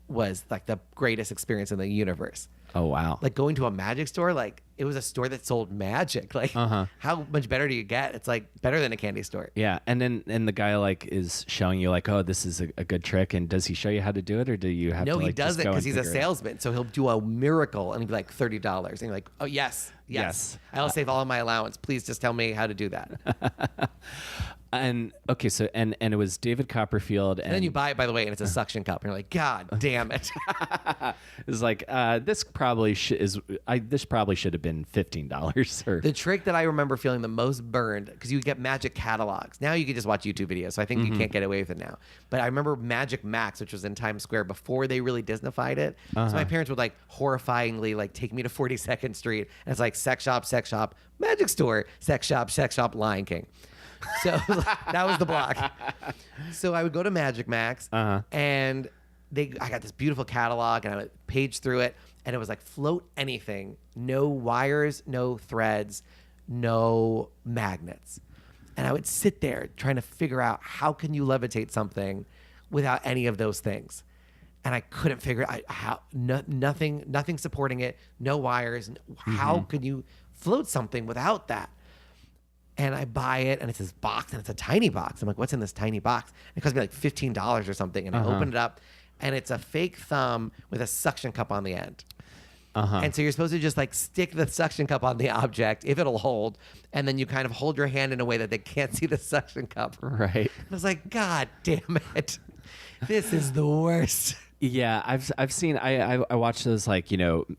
was like the greatest experience in the universe. Oh, wow. Like going to a magic store, like it was a store that sold magic. Like how much better do you get? It's like better than a candy store. Yeah, and then the guy like is showing you like, oh, this is a good trick, and does he show you how to do it, or do you have to? No, like, he does just it go because and he's a figure it out? salesman. So he'll do a miracle and he'll be like $30, and you're like, oh yes. I'll save all of my allowance. Please just tell me how to do that. And okay, so and it was David Copperfield, and And then you buy it, by the way, and it's a suction cup, and you're like, God damn it. it's like this probably should have been $15 or The trick that I remember feeling the most burned, because you get magic catalogs. Now you can just watch YouTube videos, so I think you can't get away with it now. But I remember Magic Max, which was in Times Square before they really Disneyfied it. So my parents would like horrifyingly like take me to 42nd Street, and it's like sex shop, magic store, sex shop, Lion King. So that was the block. So I would go to Magic Max, and I got this beautiful catalog, and I would page through it, and it was like float anything, no wires, no threads, no magnets. And I would sit there trying to figure out how can you levitate something without any of those things. And I couldn't figure out how, nothing supporting it, no wires. How can you float something without that? And I buy it, and it's this box, and it's a tiny box. I'm like, what's in this tiny box? And it cost me like $15 or something. And I open it up, and it's a fake thumb with a suction cup on the end. And so you're supposed to just like stick the suction cup on the object, if it'll hold, and then you kind of hold your hand in a way that they can't see the suction cup. right. I was like, God damn it. This is the worst. Yeah, I've seen I watched those like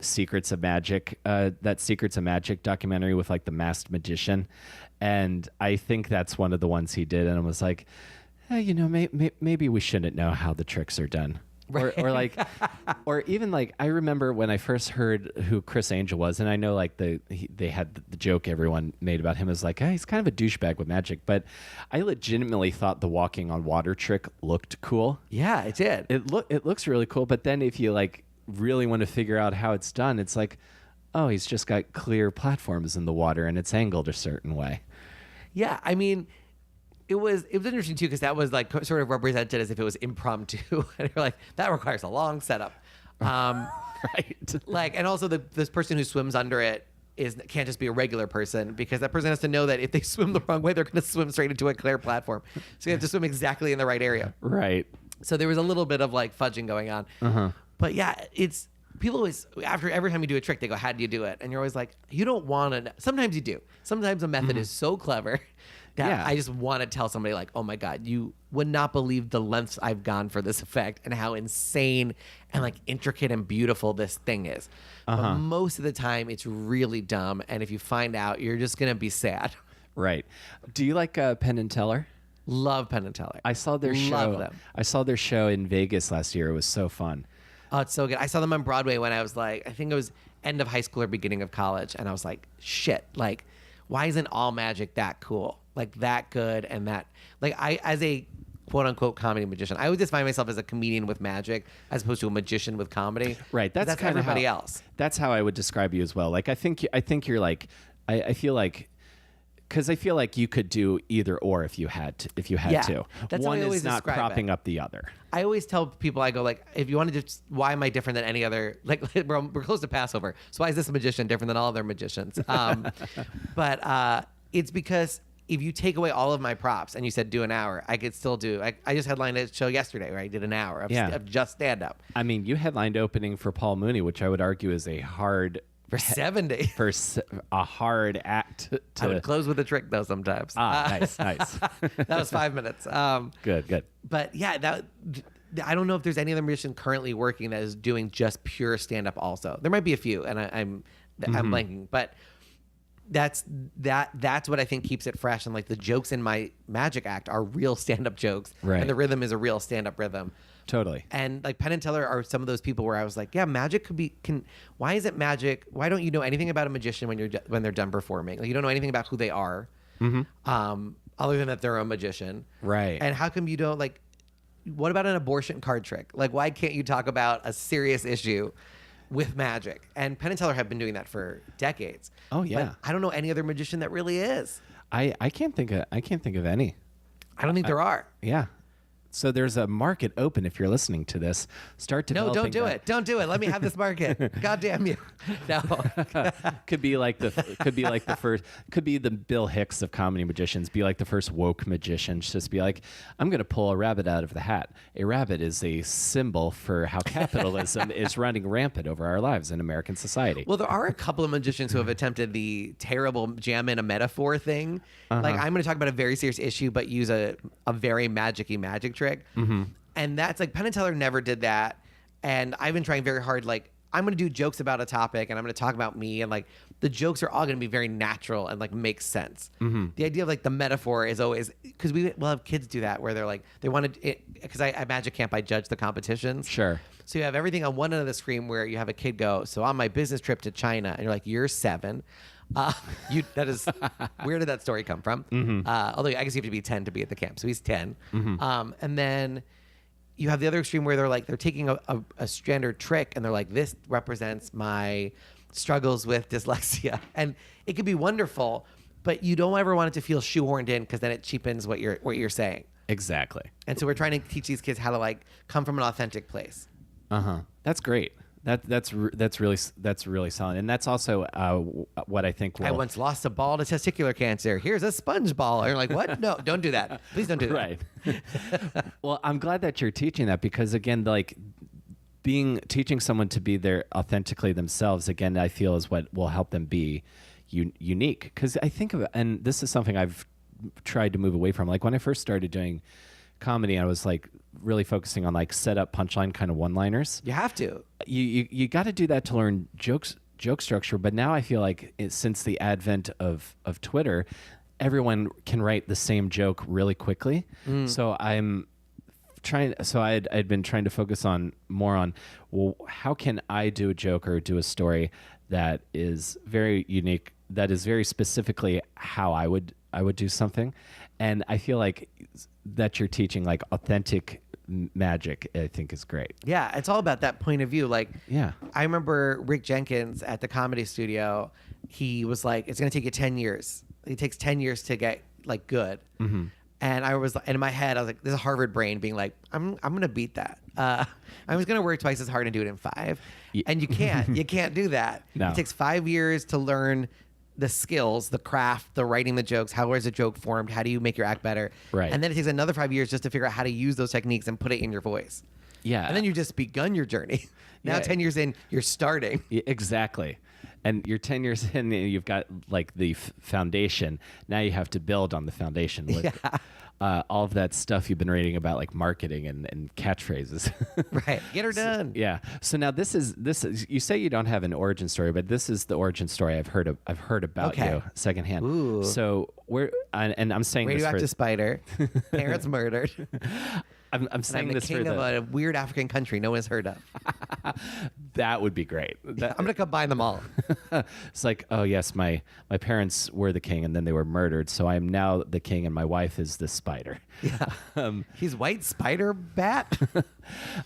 Secrets of Magic that Secrets of Magic documentary with like the masked magician, and I think that's one of the ones he did, and I was like, maybe we shouldn't know how the tricks are done. Or like, or even like, I remember when I first heard who Chris Angel was, and I know like they had the joke everyone made about him is like, he's kind of a douchebag with magic, but I legitimately thought the walking on water trick looked cool. Yeah, it did. It looks really cool, but then if you like really want to figure out how it's done, it's like, oh, he's just got clear platforms in the water and it's angled a certain way. Yeah, I mean, it was interesting too, because that was like sort of represented as if it was impromptu, and you're like, that requires a long setup, right? Like, and also this person who swims under it can't just be a regular person, because that person has to know that if they swim the wrong way, they're going to swim straight into a clear platform. So you have to swim exactly in the right area. Right. So there was a little bit of like fudging going on, but yeah, it's. People always, every time you do a trick, they go, how do you do it? And you're always like, you don't want to know. Sometimes you do. Sometimes a method is so clever that I just want to tell somebody like, oh my God, you would not believe the lengths I've gone for this effect and how insane and like intricate and beautiful this thing is. But most of the time it's really dumb. And if you find out, you're just going to be sad. Right. Do you like Penn and Teller? Love Penn and Teller. I saw their show. Love them. I saw their show in Vegas last year. It was so fun. Oh, it's so good. I saw them on Broadway when I was like, I think it was end of high school or beginning of college. And I was like, shit, like, why isn't all magic that cool? Like that good and that, like as a quote unquote comedy magician, I would define myself as a comedian with magic as opposed to a magician with comedy. Right. That's kind of everybody else. That's how I would describe you as well. Like, I think you're like, I feel like, because I feel like you could do either or if you had to. That's one how I always is not describe propping it. up the other. I always tell people, I go like, if you want to just, why am I different than any other? Like we're close to Passover, so why is this magician different than all other magicians? But it's because if you take away all of my props and you said do an hour, I could still do. I just headlined a show yesterday where I did an hour of just stand up. I mean, you headlined opening for Paul Mooney, which I would argue is a hard. For 7 days. For a hard act to... I would close with a trick, though, sometimes. Nice. That was 5 minutes. Good. But yeah, I don't know if there's any other musician currently working that is doing just pure stand-up also. There might be a few, and I'm blanking. But that's what I think keeps it fresh. And like the jokes in my magic act are real stand-up jokes. Right. And the rhythm is a real stand-up rhythm. Totally. And like Penn and Teller are some of those people where I was like, yeah, magic why is it magic? Why don't you know anything about a magician when they're done performing? Like you don't know anything about who they are, other than that they're a magician. Right. And how come you don't like, what about an abortion card trick? Like why can't you talk about a serious issue with magic? And Penn and Teller have been doing that for decades. Oh yeah. But I don't know any other magician that really is. I can't think of any. I don't think there are. Yeah. So there's a market open if you're listening to this. Start No, developing. don't do it. Don't do it. Let me have this market. God damn you. No. Could be like the first. Could be the Bill Hicks of comedy magicians. Be like the first woke magicians. Just be like, I'm going to pull a rabbit out of the hat. A rabbit is a symbol for how capitalism is running rampant over our lives in American society. Well, there are a couple of magicians who have attempted the terrible jam in a metaphor thing. Like, I'm going to talk about a very serious issue, but use a very magic-y magic trick. And that's like, Penn and Teller never did that. And I've been trying very hard, like, I'm going to do jokes about a topic and I'm going to talk about me. And like, the jokes are all going to be very natural and like make sense. The idea of like the metaphor is always, because we'll have kids do that where they're like, they want to, because I Magic Camp, I judge the competitions. Sure. So you have everything on one end of the screen where you have a kid go, so on my business trip to China, and you're like, you're 7. That is, where did that story come from? Although I guess you have to be 10 to be at the camp. So he's 10. And then you have the other extreme where they're taking a standard trick and they're like, this represents my struggles with dyslexia. And it could be wonderful, but you don't ever want it to feel shoehorned in because then it cheapens what you're saying. Exactly. And so we're trying to teach these kids how to like come from an authentic place. That's great. That's really solid, and that's also what I think. I once lost a ball to testicular cancer. Here's a sponge ball. And you're like, what? No, don't do that. Please don't do that. Right. Well, I'm glad that you're teaching that because again, like teaching someone to be authentically themselves. Again, I feel is what will help them be unique. Because I think of, and this is something I've tried to move away from. Like when I first started doing comedy, I was like really focusing on like set up punchline kind of one-liners. You have to. You got to do that to learn joke structure. But now I feel like since the advent of Twitter, everyone can write the same joke really quickly. So I'm trying. So I'd been trying to focus more on well, how can I do a joke or do a story that is very unique, that is very specifically how I would do something, and I feel like that you're teaching like authentic magic, I think is great. Yeah, it's all about that point of view. Like, yeah, I remember Rick Jenkins at the Comedy Studio. He was like, "It's going to take you 10 years. It takes 10 years to get like good." And I was, and in my head, I was like, "This is Harvard brain being like, I'm going to beat that. I was going to work twice as hard and do it in 5." And you can't do that. No. It takes 5 years to learn the skills, the craft, the writing the jokes, how is a joke formed, how do you make your act better, right? And then it takes another 5 years just to figure out how to use those techniques and put it in your voice. Yeah. And then you've just begun your journey. Now 10 years in, you're starting. Yeah, exactly. And you're 10 years in, and you've got like the foundation. Now you have to build on the foundation with all of that stuff you've been reading about, like marketing and catchphrases. Right. Get her done. Yeah. So now this is you say you don't have an origin story, but this is the origin story I've heard about you secondhand. Ooh. So and I'm saying radioactive this spider, parents murdered. I'm saying I'm the this king of a weird African country no one's heard of. That would be great. I'm gonna combine them all. It's like, oh yes, my parents were the king and then they were murdered, so I am now the king and my wife is the spider. Yeah. He's white spider bat.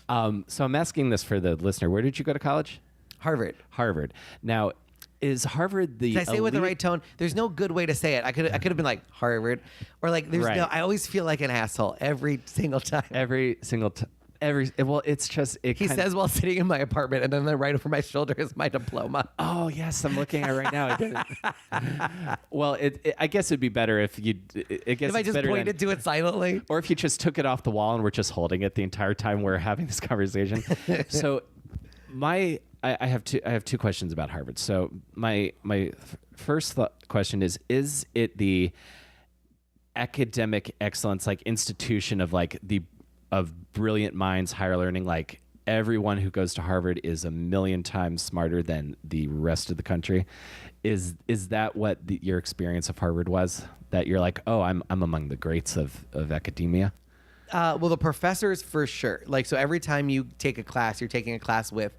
So I'm asking this for the listener. Where did you go to college? Harvard. Now, is Harvard the? Did I say it with the right tone? There's no good way to say it. I could have been like Harvard, or like there's no. I always feel like an asshole every single time. Well, it's just he says while sitting in my apartment, and then right over my shoulder is my diploma. Oh yes, I'm looking at it right now. I didn't. Well, I guess it'd be better if you. If I just pointed to it silently, or if you just took it off the wall and we're just holding it the entire time we're having this conversation. So, I have two questions about Harvard. So my first question is it the academic excellence, like institution of like of brilliant minds, higher learning, like everyone who goes to Harvard is a million times smarter than the rest of the country? Is that what your experience of Harvard was? That you're like, oh, I'm among the greats of academia? Well, the professors for sure. Like, so every time you take a class, you're taking a class with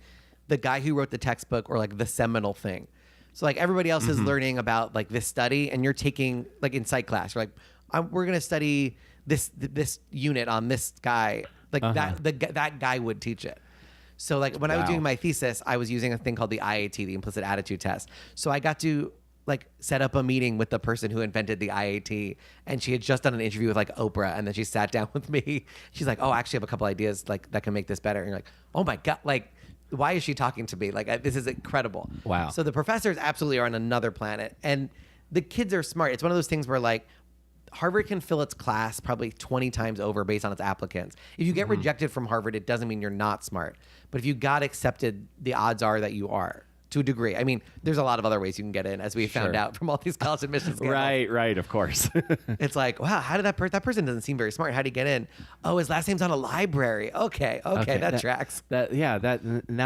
the guy who wrote the textbook or like the seminal thing. So like everybody else is learning about like this study, and you're taking like in psych class, you're like, we're gonna study this unit on this guy. Like that guy would teach it. So like when I was doing my thesis, I was using a thing called the IAT, the implicit attitude test. So I got to like set up a meeting with the person who invented the IAT, and she had just done an interview with like Oprah, and then she sat down with me. She's like, "Oh, I actually have a couple ideas like that can make this better." And you're like, "Oh my god!" Like, why is she talking to me? Like, this is incredible. Wow. So the professors absolutely are on another planet, and the kids are smart. It's one of those things where like Harvard can fill its class probably 20 times over based on its applicants. If you get rejected from Harvard, it doesn't mean you're not smart. But if you got accepted, the odds are that you are, to a degree. I mean, there's a lot of other ways you can get in, as we found out from all these college admissions scandals. Right, of course. It's like, wow, how did that person doesn't seem very smart. How did he get in? Oh, his last name's on a library. Okay, that tracks. Now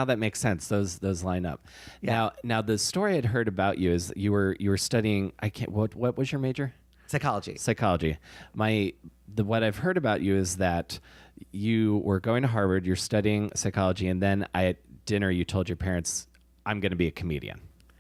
that makes sense. Those line up. Yeah. Now the story I'd heard about you is you were studying. What was your major? Psychology. What I've heard about you is that you were going to Harvard, you're studying psychology, and then at dinner you told your parents, I'm going to be a comedian.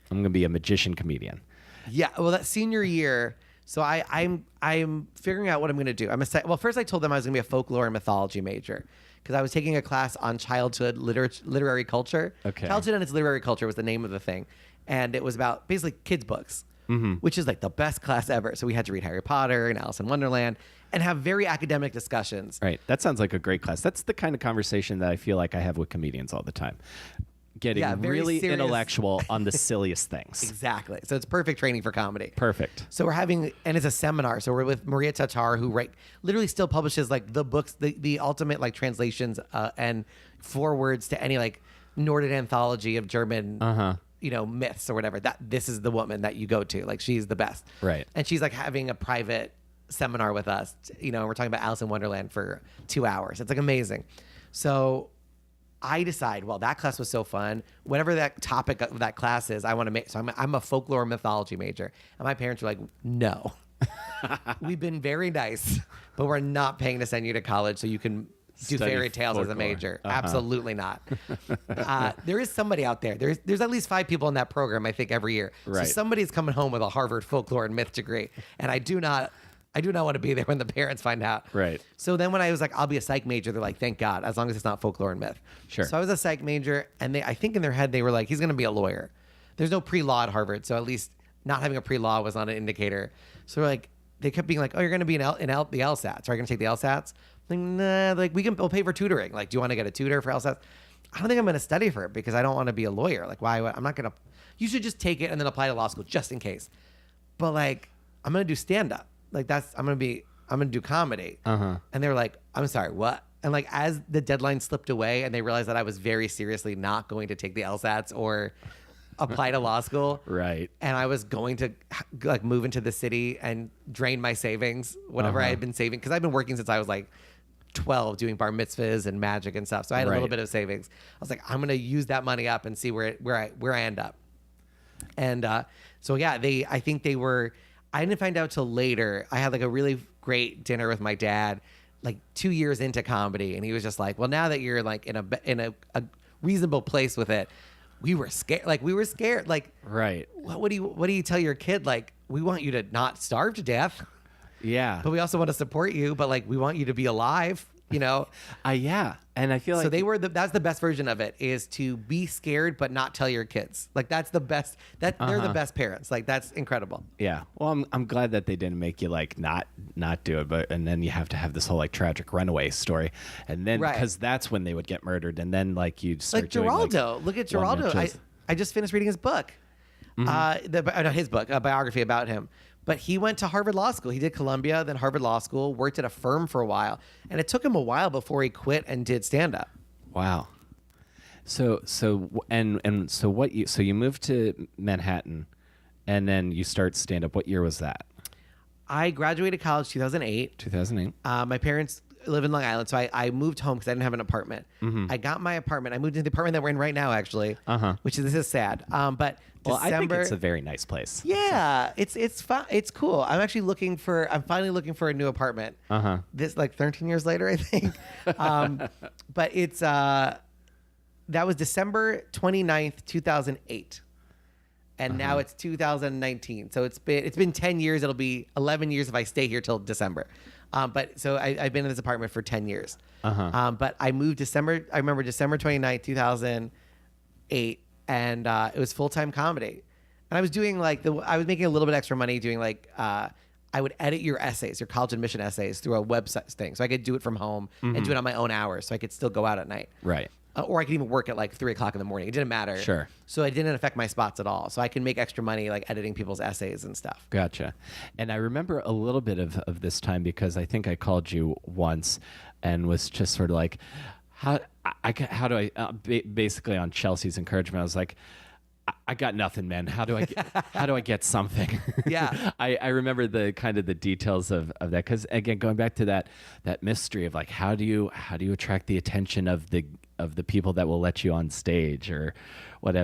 I'm going to be a magician comedian. Yeah. Well, that senior year, so I'm figuring out what I'm going to do. First I told them I was going to be a folklore and mythology major because I was taking a class on childhood literary culture. Okay. Childhood and its literary culture was the name of the thing, and it was about basically kids' books. Which is like the best class ever. So we had to read Harry Potter and Alice in Wonderland and have very academic discussions. Right. That sounds like a great class. That's the kind of conversation that I feel like I have with comedians all the time. Getting really serious, intellectual on the silliest things. Exactly. So it's perfect training for comedy. Perfect. So we're having, and it's a seminar. So we're with Maria Tatar, who literally still publishes like the books, the ultimate like translations and forewords to any like Nordic anthology of German myths or whatever. That this is the woman that you go to. Like, she's the best. Right. And she's like having a private seminar with us, and we're talking about Alice in Wonderland for 2 hours. It's like amazing. So I decide, well, that class was so fun. Whatever that topic of that class is, I want to make. So I'm a folklore mythology major. And my parents were like, no. We've been very nice, but we're not paying to send you to college so you can do Study fairy tales folklore. as a major. Absolutely not. There is somebody out there. There's at least 5 people in that program, I think, every year. Right. So somebody's coming home with a Harvard folklore and myth degree. And I do not want to be there when the parents find out. Right. So then when I was like, I'll be a psych major, they're like, thank God, as long as it's not folklore and myth. Sure. So I was a psych major, and I think in their head, they were like, he's going to be a lawyer. There's no pre-law at Harvard, so at least not having a pre-law was not an indicator. So they kept being like, oh, you're going to be the LSATs. Are you going to take the LSATs? Like, nah, like we'll pay for tutoring. Like, do you want to get a tutor for LSATs? I don't think I'm going to study for it because I don't want to be a lawyer. Like, why? I'm not going to. You should just take it and then apply to law school just in case. But like, I'm going to do stand up. Like I'm going to do comedy. And they were like, I'm sorry, what? And like, as the deadline slipped away and they realized that I was very seriously not going to take the LSATs or apply to law school. Right. And I was going to like move into the city and drain my savings, whatever I had been saving. Cause I've been working since I was like 12 doing bar mitzvahs and magic and stuff. So I had a little bit of savings. I was like, I'm going to use that money up and see where I end up. And so yeah, I didn't find out till later. I had like a really great dinner with my dad, like 2 years into comedy. And he was just like, well, now that you're like in a reasonable place with it, we were scared. Like, right. What do you tell your kid? Like, we want you to not starve to death. Yeah. But we also want to support you, but like, we want you to be alive, Yeah. And I feel like so that's the best version of it, is to be scared but not tell your kids. Like, that's the best. They're the best parents. Like, that's incredible. Yeah. Well, I'm glad that they didn't make you like not do it, and then you have to have this whole like tragic runaway story, and then because that's when they would get murdered, and then like you'd start like doing, Geraldo. Look at Geraldo. I just finished reading his book, not his book, a biography about him. But he went to Harvard Law School. He did Columbia, then Harvard Law School, worked at a firm for a while. And it took him a while before he quit and did stand-up. Wow. So you moved to Manhattan and then you start stand-up. What year was that? I graduated college 2008. 2008. My parents live in Long Island, so I moved home because I didn't have an apartment. I got my apartment. I moved into the apartment that we're in right now, actually, this is sad. But well, December, I think it's a very nice place. Yeah, it's fun. It's cool. I'm finally looking for a new apartment. This like 13 years later, I think. But it's that was December 29th, 2008. And now it's 2019. So it's been 10 years. It'll be 11 years if I stay here till December. But so I've been in this apartment for 10 years. But I moved I remember December 29th, 2008. And it was full-time comedy. And I was doing like I was making a little bit extra money doing like I would edit your essays, your college admission essays through a website thing. So I could do it from home and do it on my own hours so I could still go out at night. Right. Or I could even work at like 3 o'clock in the morning. It didn't matter. Sure. So it didn't affect my spots at all. So I can make extra money like editing people's essays and stuff. Gotcha. And I remember a little bit of this time because I think I called you once and was just sort of like, how do I basically on Chelsea's encouragement, I was like, I got nothing, man. How do I get something? Yeah. I remember the kind of the details of that. Because again, going back to that mystery of like, how do you attract the attention of the people that will let you on stage or what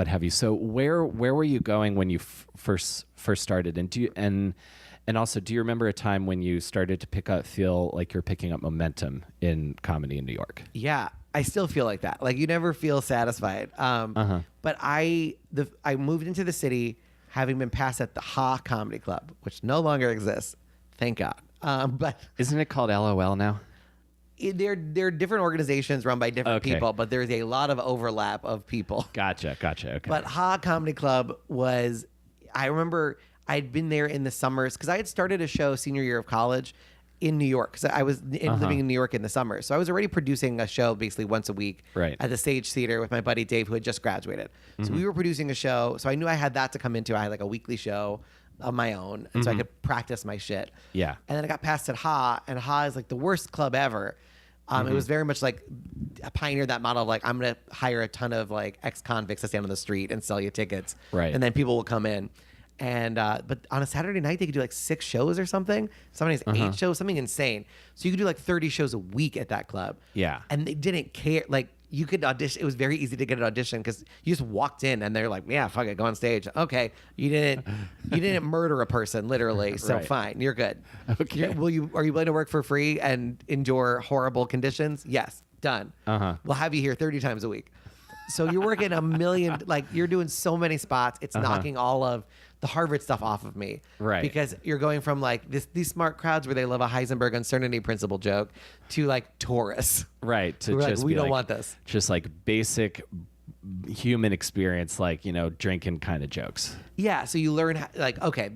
have you. So where were you going when you first started? And also, do you remember a time when you started to feel like you're picking up momentum in comedy in New York? Yeah, I still feel like that. Like you never feel satisfied. But I moved into the city having been passed at the Ha Comedy Club, which no longer exists, thank God. But isn't it called LOL now? They're different organizations run by different people, but there's a lot of overlap of people. Gotcha. Okay. But Ha Comedy Club was, I remember I'd been there in the summers because I had started a show senior year of college in New York because I was living in New York in the summer. So I was already producing a show basically once a week at the Stage Theater with my buddy Dave, who had just graduated. So we were producing a show. So I knew I had that to come into. I had like a weekly show of my own. And so I could practice my shit. Yeah. And then I got passed at Ha, and Ha is like the worst club ever. It was very much like a pioneer that model of like, I'm going to hire a ton of like ex-convicts to stand on the street and sell you tickets. Right. And then people will come in. And but on a Saturday night they could do like 6 shows or something. Somebody has 8 shows, something insane. So you could do like 30 shows a week at that club. Yeah. And they didn't care. Like you could audition. It was very easy to get an audition because you just walked in and they're like, yeah, fuck it, go on stage. Okay, you didn't murder a person literally, so Right. fine, you're good. Okay. Are you willing to work for free and endure horrible conditions? Yes, done. We'll have you here 30 times a week. So you're working a million, like you're doing so many spots. It's knocking all of the Harvard stuff off of me. Right. Because you're going from like these smart crowds where they love a Heisenberg uncertainty principle joke to like tourists. Right. To We're just like, we be don't like, want this. Just like basic human experience, like, drinking kind of jokes. Yeah. So you learn like, okay,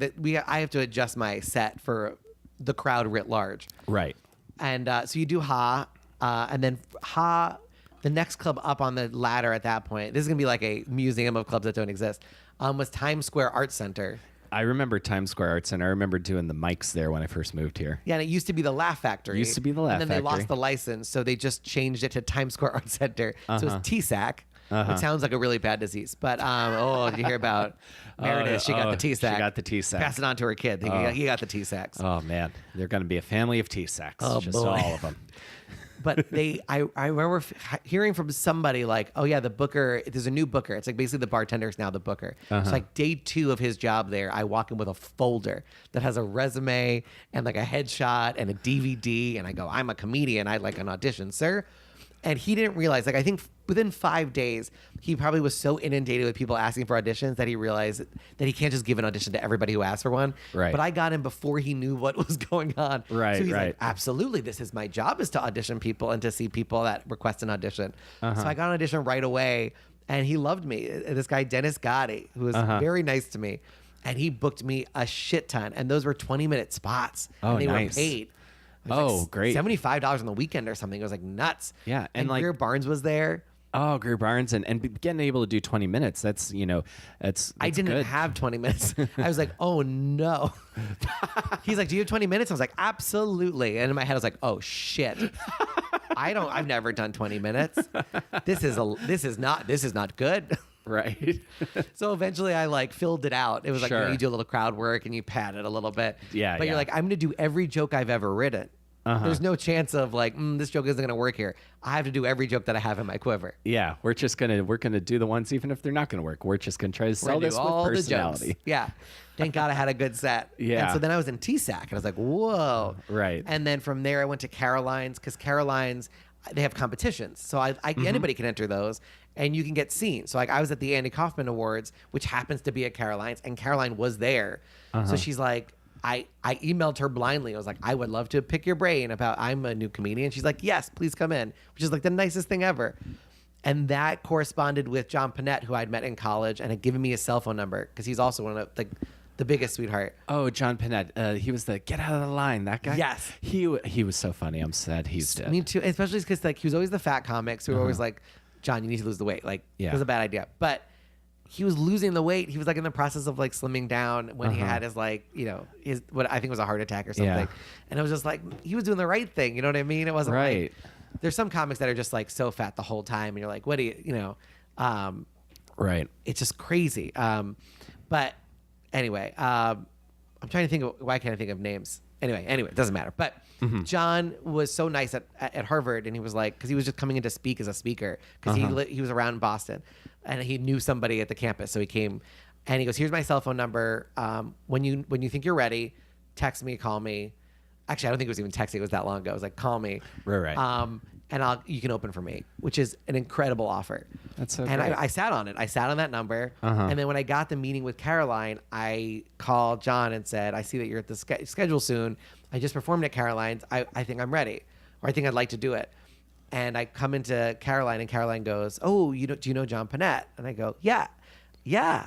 I have to adjust my set for the crowd writ large. Right. And so you do Ha, and then Ha, the next club up on the ladder at that point, this is going to be like a museum of clubs that don't exist, was Times Square Arts Center. I remember Times Square Arts Center. I remember doing the mics there when I first moved here. Yeah, and it used to be the Laugh Factory. Used to be the Laugh And then they Factory. lost the license, so they just changed it to Times Square Arts Center. So it's TSAC, which sounds like a really bad disease. But, did you hear about Meredith? She got the TSAC. She got the TSAC. Pass it on to her kid. He got the TSACs. Oh, man. They're going to be a family of TSACs. Oh, just boy. all of them. But I remember hearing from somebody like, oh yeah, the booker, there's a new booker. It's like basically the bartender is now the booker. It's like day 2 of his job there. I walk in with a folder that has a resume and like a headshot and a DVD. And I go, I'm a comedian. I'd like an audition, sir. And he didn't realize, like, I think within 5 days, he probably was so inundated with people asking for auditions that he realized that he can't just give an audition to everybody who asks for one. Right. But I got him before he knew what was going on. Right, So he's right. like, absolutely, this is my job, is to audition people and to see people that request an audition. So I got an audition right away, and he loved me. This guy, Dennis Gotti, who was very nice to me, and he booked me a shit ton. And those were 20-minute spots. Oh, and they nice. were paid. It was Oh, great. $75 on the weekend or something. It was like nuts. Yeah, And like- Greer Barnes was there. Oh, Greer Barnes and getting able to do 20 minutes. That's I didn't good. have 20 minutes. I was like, oh no. He's like, do you have 20 minutes? I was like, absolutely. And in my head, I was like, oh shit. I've never done 20 minutes. This is not good. Right. So eventually I like filled it out. It was like, Sure. you do a little crowd work and you pad it a little bit. Yeah, But you're yeah. like, I'm going to do every joke I've ever written. There's no chance of like, this joke isn't going to work here. I have to do every joke that I have in my quiver. Yeah, we're gonna do the ones even if they're not gonna work. We're just gonna try to We're sell gonna do this with all the personality. jokes. Yeah. Thank God I had a good set. Yeah. And so then I was in TSAC and I was like, whoa. Right. And then from there I went to Caroline's because Caroline's, they have competitions. So anybody can enter those and you can get seen. So like I was at the Andy Kaufman Awards, which happens to be at Caroline's, and Caroline was there. So she's like, I emailed her blindly. I was like, I would love to pick your brain about, I'm a new comedian. She's like, yes, please come in, which is like the nicest thing ever. And that corresponded with John Panette, who I'd met in college and had given me his cell phone number because he's also one of the biggest sweetheart. Oh, John Panette. He was the get out of the line, that guy? Yes. He was so funny. I'm sad he's dead. Me too. Especially because like he was always the fat comics who were always like, John, you need to lose the weight. Like, it was a bad idea. But he was losing the weight. He was like in the process of like slimming down when he had his like, his what I think was a heart attack or something. Yeah. And it was just like, he was doing the right thing. You know what I mean? It wasn't right. like, there's some comics that are just like so fat the whole time. And you're like, what do right. It's just crazy. But anyway, I'm trying to think of, why can't I think of names? Anyway, it doesn't matter. But John was so nice at Harvard, and he was like, because he was just coming in to speak as a speaker, because he was around Boston, and he knew somebody at the campus, so he came, and he goes, "Here's my cell phone number. When you think you're ready, text me, call me." Actually, I don't think it was even texting. It was that long ago. It was like, call me. Right. And you can open for me, which is an incredible offer. That's so And great. I sat on it. I sat on that number. And then when I got the meeting with Caroline, I called John and said, I see that you're at the schedule soon. I just performed at Caroline's. I think I'm ready, or I think I'd like to do it. And I come into Caroline, and Caroline goes, "Oh, do you know John Panette?" And I go, Yeah,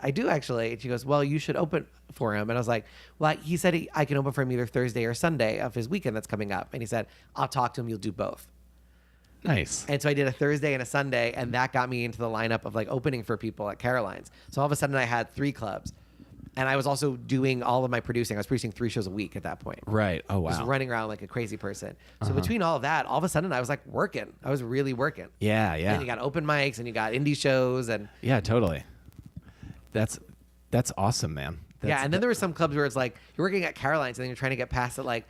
I do actually. And she goes, "Well, you should open for him." And I was like, "Well, he said I can open for him either Thursday or Sunday of his weekend that's coming up." And he said, "I'll talk to him. You'll do both." Nice. And so I did a Thursday and a Sunday, and that got me into the lineup of like opening for people at Caroline's. So all of a sudden I had 3 clubs, and I was also doing all of my producing. I was producing 3 shows a week at that point. Right. Oh, wow. Just running around like a crazy person. So between all of that, all of a sudden I was like working. I was really working. Yeah. And you got open mics, and you got indie shows, and Yeah, totally. That's awesome, man. and then there were some clubs where it's like you're working at Caroline's, and then you're trying to get past it. Like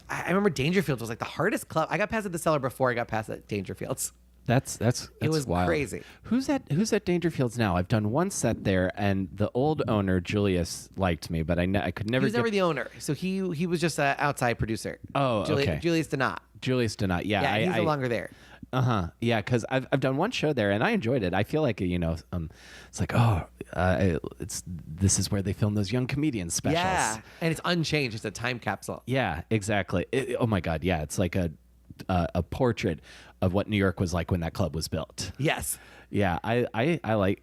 I remember Dangerfields was like the hardest club. I got past at the Cellar before I got past at Dangerfields. That's It was wild. crazy. Who's at Dangerfields now? I've done one set there, and the old owner Julius liked me, but I could never. He was never the owner, so he was just an outside producer. Oh, okay. Julius did not. Julius did not. Yeah, Yeah, he's no longer there. Yeah, because I've done one show there, and I enjoyed it. I feel like it's like this is where they film those young comedians specials. Yeah, and it's unchanged. It's a time capsule. Yeah, exactly. Oh my God, yeah, it's like a portrait of what New York was like when that club was built. Yes. Yeah, I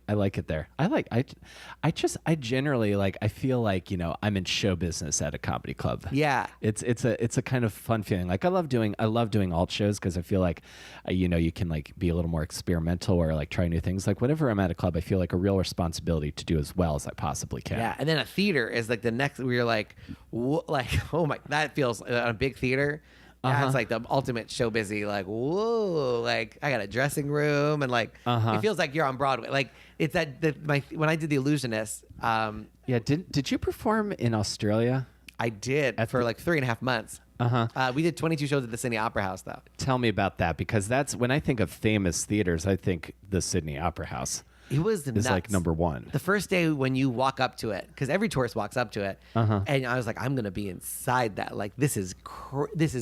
like it there. I generally like, I feel like, I'm in show business at a comedy club. Yeah. It's a kind of fun feeling. Like I love doing alt shows because I feel like you can like be a little more experimental or like try new things. Like whenever I'm at a club, I feel like a real responsibility to do as well as I possibly can. Yeah, and then a theater is like the next where you're like, oh my, that feels a big theater. It's like the ultimate show busy, like, whoa, like I got a dressing room, and like it feels like you're on Broadway. Like it's when I did The Illusionist. Yeah, did you perform in Australia? I did for like 3.5 months. We did 22 shows at the Sydney Opera House, though. Tell me about that, because that's when I think of famous theaters, I think the Sydney Opera House. It was nuts. Is like number one. The first day when you walk up to it, because every tourist walks up to it, and I was like, I'm gonna be inside that. Like this is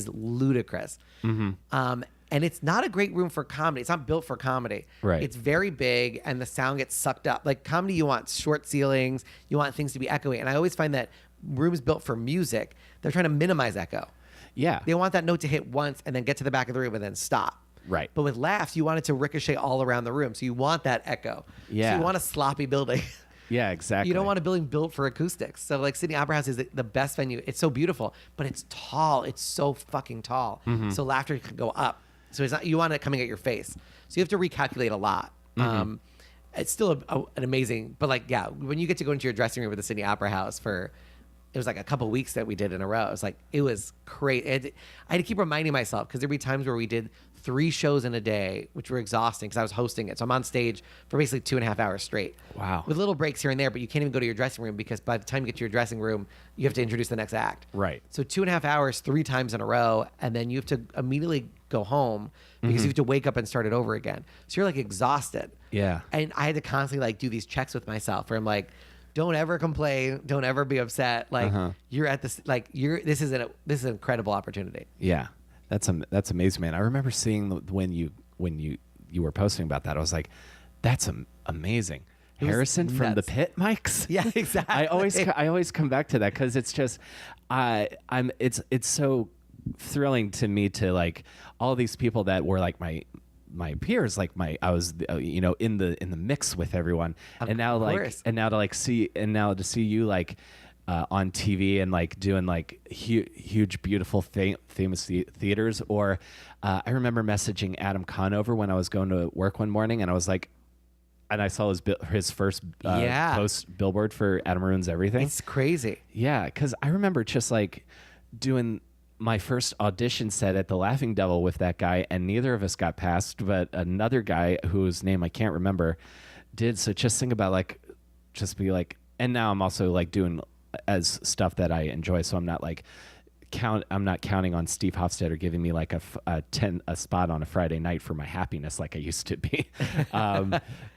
ludicrous. And it's not a great room for comedy. It's not built for comedy. Right. It's very big, and the sound gets sucked up. Like comedy, you want short ceilings, you want things to be echoey, and I always find that rooms built for music, they're trying to minimize echo. Yeah. They want that note to hit once and then get to the back of the room and then stop. Right. But with laughs, you want it to ricochet all around the room. So you want that echo. Yeah. So you want a sloppy building. Yeah, exactly. You don't want a building built for acoustics. So like Sydney Opera House is the best venue. It's so beautiful, but it's tall. It's so fucking tall. So laughter can go up. So it's not, you want it coming at your face. So you have to recalculate a lot. It's still an amazing, but like, yeah, when you get to go into your dressing room with the Sydney Opera House it was like a couple weeks that we did in a row. It was crazy. I had to keep reminding myself, because there'd be times where we did 3 shows in a day, which were exhausting because I was hosting it. So I'm on stage for basically 2.5 hours straight. Wow. With little breaks here and there, but you can't even go to your dressing room because by the time you get to your dressing room, you have to introduce the next act. Right. So 2.5 hours, 3 times in a row, and then you have to immediately go home because you have to wake up and start it over again. So you're like exhausted. Yeah. And I had to constantly like do these checks with myself where I'm like, don't ever complain. Don't ever be upset. Like you're at this. Like this is an incredible opportunity. Yeah, that's amazing, man. I remember seeing when you were posting about that. I was like, that's amazing. Harrison from the Pit mics. Yeah, exactly. I always come back to that because it's just it's so thrilling to me to like all these people that were like my peers, like I was in the mix with everyone, and now to see you like on TV and like doing like huge beautiful famous theaters. Or I remember messaging Adam Conover when I was going to work one morning, and I was like, and I saw his first post billboard for Adam Ruins Everything. It's crazy. Yeah, because I remember just like doing my first audition set at the Laughing Devil with that guy, and neither of us got passed, but another guy whose name I can't remember did. So just think about like, just be like, and now I'm also like doing as stuff that I enjoy. So I'm not like I'm not counting on Steve Hofstetter giving me like a spot on a Friday night for my happiness like I used to be.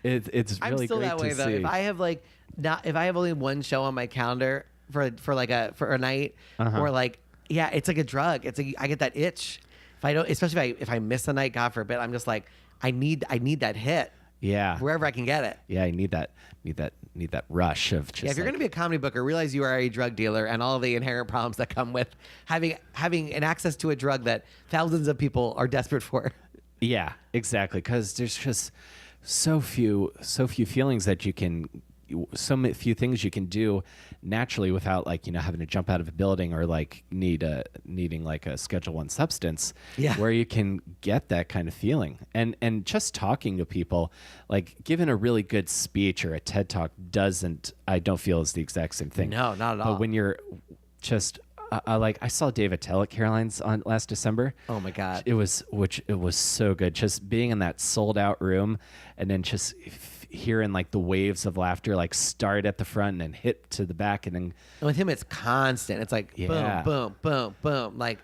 It's really I'm still great that way to though. see. If I have only one show on my calendar for a night, or like, yeah, it's like a drug. I get that itch. If I don't, especially if I miss a night, God forbid, I'm just like, I need that hit. Yeah. Wherever I can get it. Yeah, I need that rush of just. Yeah, if you're going to be a comedy booker, realize you are a drug dealer and all the inherent problems that come with having an access to a drug that thousands of people are desperate for. Yeah, exactly. Because there's just so few feelings that you can, few things you can do naturally without like having to jump out of a building or like needing like a Schedule I substance. Yeah. Where you can get that kind of feeling, and just talking to people, like giving a really good speech or a TED Talk I don't feel is the exact same thing. No, not at all. But when you're just like I saw Dave Attell at Caroline's on last December. Oh my God. It was so good. Just being in that sold out room and then just hearing like the waves of laughter like start at the front and then hit to the back, and then And with him, it's constant. It's like Yeah. boom, boom, boom, boom, like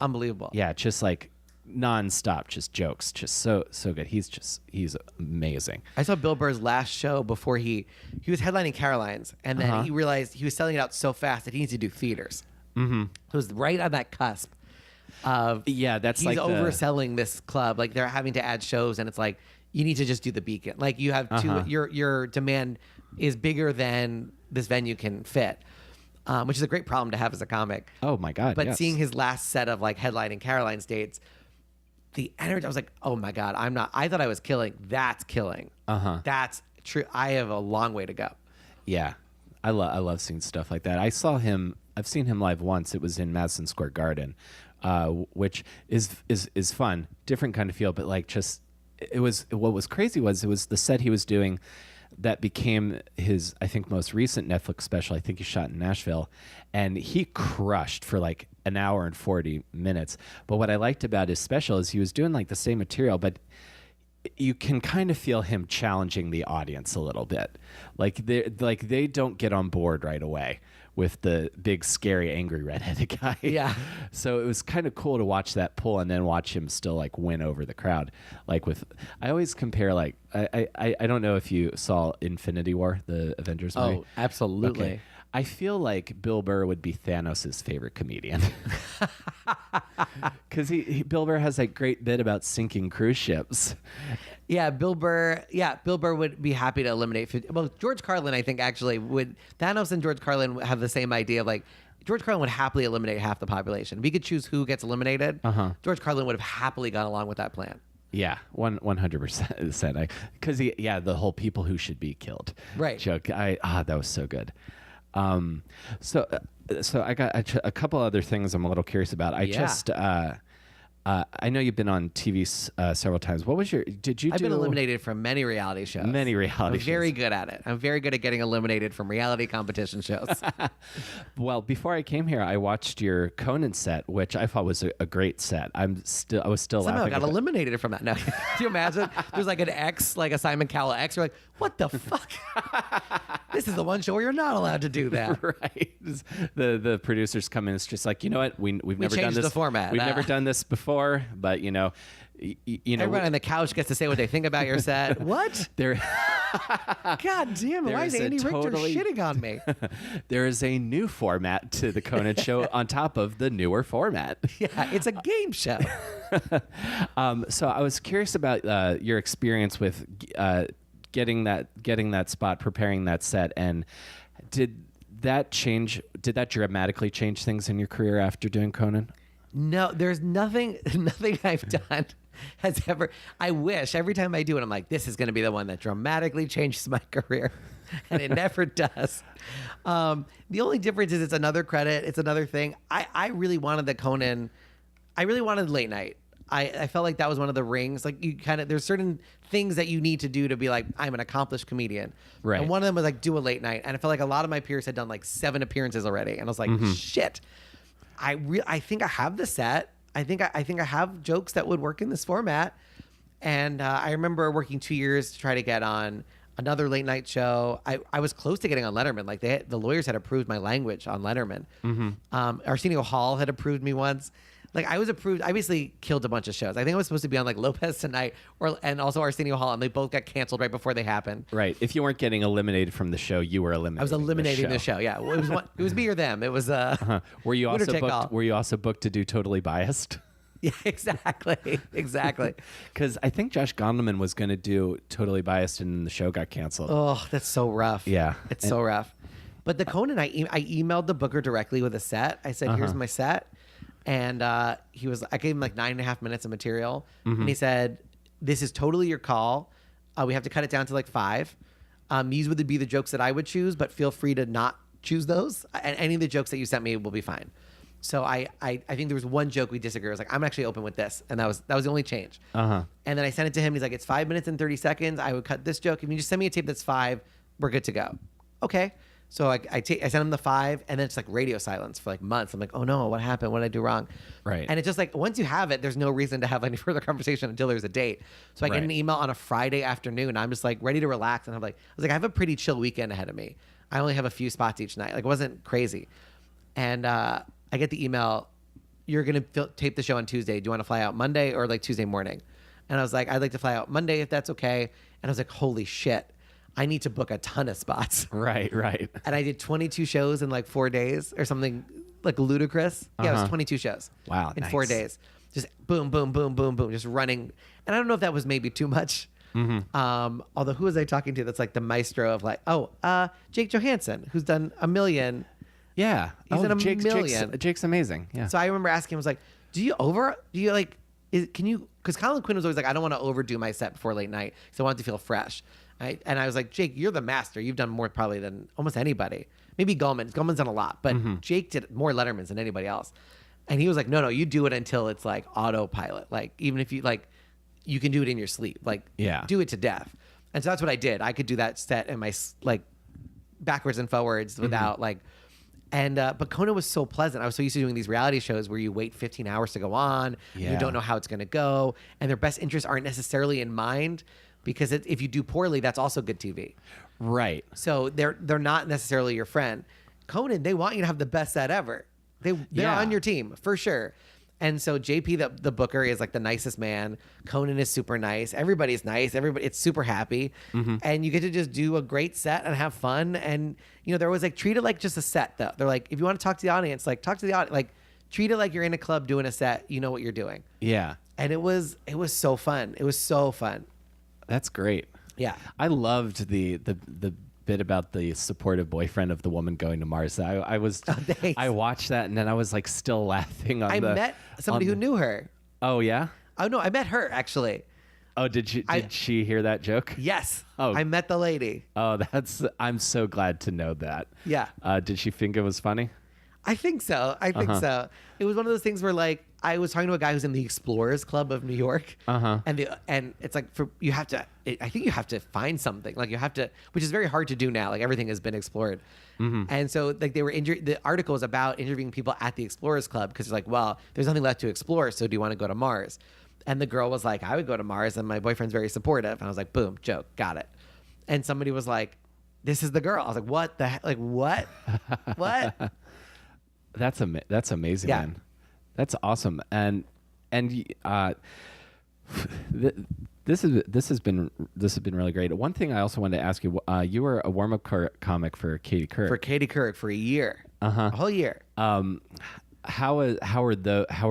unbelievable. yeah, just like nonstop, just jokes, just so good. He's amazing. I saw Bill Burr's last show before he was headlining Caroline's, and then he realized he was selling it out so fast that he needs to do theaters. Mm-hmm. It was right on that cusp of That's he's like overselling this club. Like they're having to add shows, and it's like you need to just do the Beacon. Like you have your demand is bigger than this venue can fit, which is a great problem to have as a comic. Oh my God! But yes. seeing his last set of like headlining Caroline's dates, the energy, I was like, oh my God, I thought I was killing. That's killing. That's true. I have a long way to go. Yeah, I love seeing stuff like that. I've seen him live once. It was in Madison Square Garden, which is fun, different kind of feel. But like, just what was crazy was it was the set he was doing that became his, I think, most recent Netflix special. I think he shot in Nashville, and he crushed for like an hour and 40 minutes. But what I liked about his special is he was doing like the same material, but you can kind of feel him challenging the audience a little bit. Like they don't get on board right away with the big, scary, angry redheaded guy. Yeah. So it was kind of cool to watch that pull and then watch him still like win over the crowd. Like I always compare like, I don't know if you saw Infinity War, the Avengers movie. Oh, absolutely. Okay. I feel like Bill Burr would be Thanos' favorite comedian. Because Bill Burr has that great bit about sinking cruise ships. Yeah, Bill Burr would be happy to eliminate. Well, George Carlin, I think, actually would. Thanos and George Carlin have the same idea of like, George Carlin would happily eliminate half the population. If he could choose who gets eliminated, George Carlin would have happily gone along with that plan. Yeah, 100%. Because the whole people who should be killed joke. That was so good. So I got a couple other things I'm a little curious about. I know you've been on TV several times. What was I've been eliminated from many reality shows. Many reality shows. I'm very good at it. I'm very good at getting eliminated from reality competition shows. Well, before I came here, I watched your Conan set, which I thought was a great set. I was still Somehow laughing. I got eliminated from that. No, do you imagine? There's like an X, like a Simon Cowell X. You're like, what the fuck? This is the one show where you're not allowed to do that. Right. The producers come in. It's just like, you know what? We've never done this. The format. We've never done this before. But everyone on the couch gets to say what they think about your set. What? God damn it! Why is Andy Richter shitting on me? There is a new format to the Conan show on top of the newer format. Yeah, it's a game show. So I was curious about your experience with getting that spot, preparing that set, and did that dramatically change things in your career after doing Conan? No, there's nothing I've done has ever. I wish every time I do it, I'm like, this is going to be the one that dramatically changes my career, and it never does. The only difference is it's another credit. It's another thing. I really wanted the Conan. I really wanted late night. I felt like that was one of the rings. Like you kind of, there's certain things that you need to do to be like, I'm an accomplished comedian. Right. And one of them was like, do a late night. And I felt like a lot of my peers had done like 7 appearances already. And I was like, shit, I think I have the set. I think I have jokes that would work in this format. And I remember working 2 years to try to get on another late night show. I was close to getting on Letterman. Like the lawyers had approved my language on Letterman. Arsenio Hall had approved me once. Like I was approved. I basically killed a bunch of shows. I think I was supposed to be on like Lopez Tonight and also Arsenio Hall, and they both got canceled right before they happened. Right. If you weren't getting eliminated from the show, you were eliminated. I was eliminating the show. Yeah. Well, it was me or them. It was Were you also booked to do Totally Biased? Yeah, exactly. Because I think Josh Gondelman was going to do Totally Biased and the show got canceled. Oh, that's so rough. Yeah. It's so rough. But the Conan, I emailed the booker directly with a set. I said, here's my set. And I gave him like 9.5 minutes of material. And he said, this is totally your call. We have to cut it down to like 5. These would be the jokes that I would choose, but feel free to not choose those. And any of the jokes that you sent me will be fine. So I think there was one joke we disagreed. I was like, I'm actually open with this. And that was the only change. And then I sent it to him. He's like, it's 5 minutes and 30 seconds. I would cut this joke. If you just send me a tape that's 5, we're good to go. Okay. So I sent him the 5, and then it's like radio silence for like months. I'm like, oh no, what happened? What did I do wrong? Right. And it's just like, once you have it, there's no reason to have any further conversation until there's a date. So I get an email on a Friday afternoon. I'm just like ready to relax. And I was like, I have a pretty chill weekend ahead of me. I only have a few spots each night. Like it wasn't crazy. And I get the email, you're going to tape the show on Tuesday. Do you want to fly out Monday or like Tuesday morning? And I was like, I'd like to fly out Monday if that's okay. And I was like, holy shit. I need to book a ton of spots. Right. And I did 22 shows in like 4 days or something like ludicrous. Yeah, it was 22 shows. Wow. In 4 days. Just boom, boom, boom, boom, boom, just running. And I don't know if that was maybe too much. Although who was I talking to that's like the maestro of like, Jake Johansson, who's done a million. Yeah. He's in a million. Jake's amazing. Yeah. So I remember asking him, I was like, because Colin Quinn was always like, I don't want to overdo my set before late night because I want it to feel fresh. And I was like, Jake, you're the master. You've done more probably than almost anybody. Maybe Gulman. Gulman's done a lot, but Jake did more Lettermans than anybody else. And he was like, no, you do it until it's like autopilot. Like even if you like, you can do it in your sleep. Like do it to death. And so that's what I did. I could do that set in my like backwards and forwards without like. And but Conan was so pleasant. I was so used to doing these reality shows where you wait 15 hours to go on. Yeah. You don't know how it's going to go, and their best interests aren't necessarily in mind. Because if you do poorly, that's also good TV. Right. So they're not necessarily your friend. Conan, they want you to have the best set ever. They're on your team for sure. And so JP, the booker, is like the nicest man. Conan is super nice. Everybody's nice. It's super happy. And you get to just do a great set and have fun. And they're always like, treat it like just a set though. They're like, if you want to talk to the audience, like talk to the audience. Like treat it like you're in a club doing a set. You know what you're doing. Yeah. And it was so fun. It was so fun. That's great. Yeah. I loved the bit about the supportive boyfriend of the woman going to Mars. I watched that and then I was like still laughing on I met somebody who knew her. Oh yeah? Oh no, I met her actually. Oh, did she hear that joke? Yes. Oh. I met the lady. Oh, I'm so glad to know that. Yeah. Did she think it was funny? I think so. So. It was one of those things where like I was talking to a guy who's in the Explorers Club of New York, and it's like I think you have to find something, like you have to, which is very hard to do now. Like everything has been explored, and so like the article is about interviewing people at the Explorers Club because it's like, well, there's nothing left to explore, so do you want to go to Mars? And the girl was like, I would go to Mars, and my boyfriend's very supportive, and I was like, boom, joke, got it. And somebody was like, this is the girl. I was like, what the heck? Like what? What? That's amazing, man. That's awesome. And this has been really great. One thing I also wanted to ask you, you were a warm-up comic for Katie Couric. For Katie Couric for a year. A whole year. How are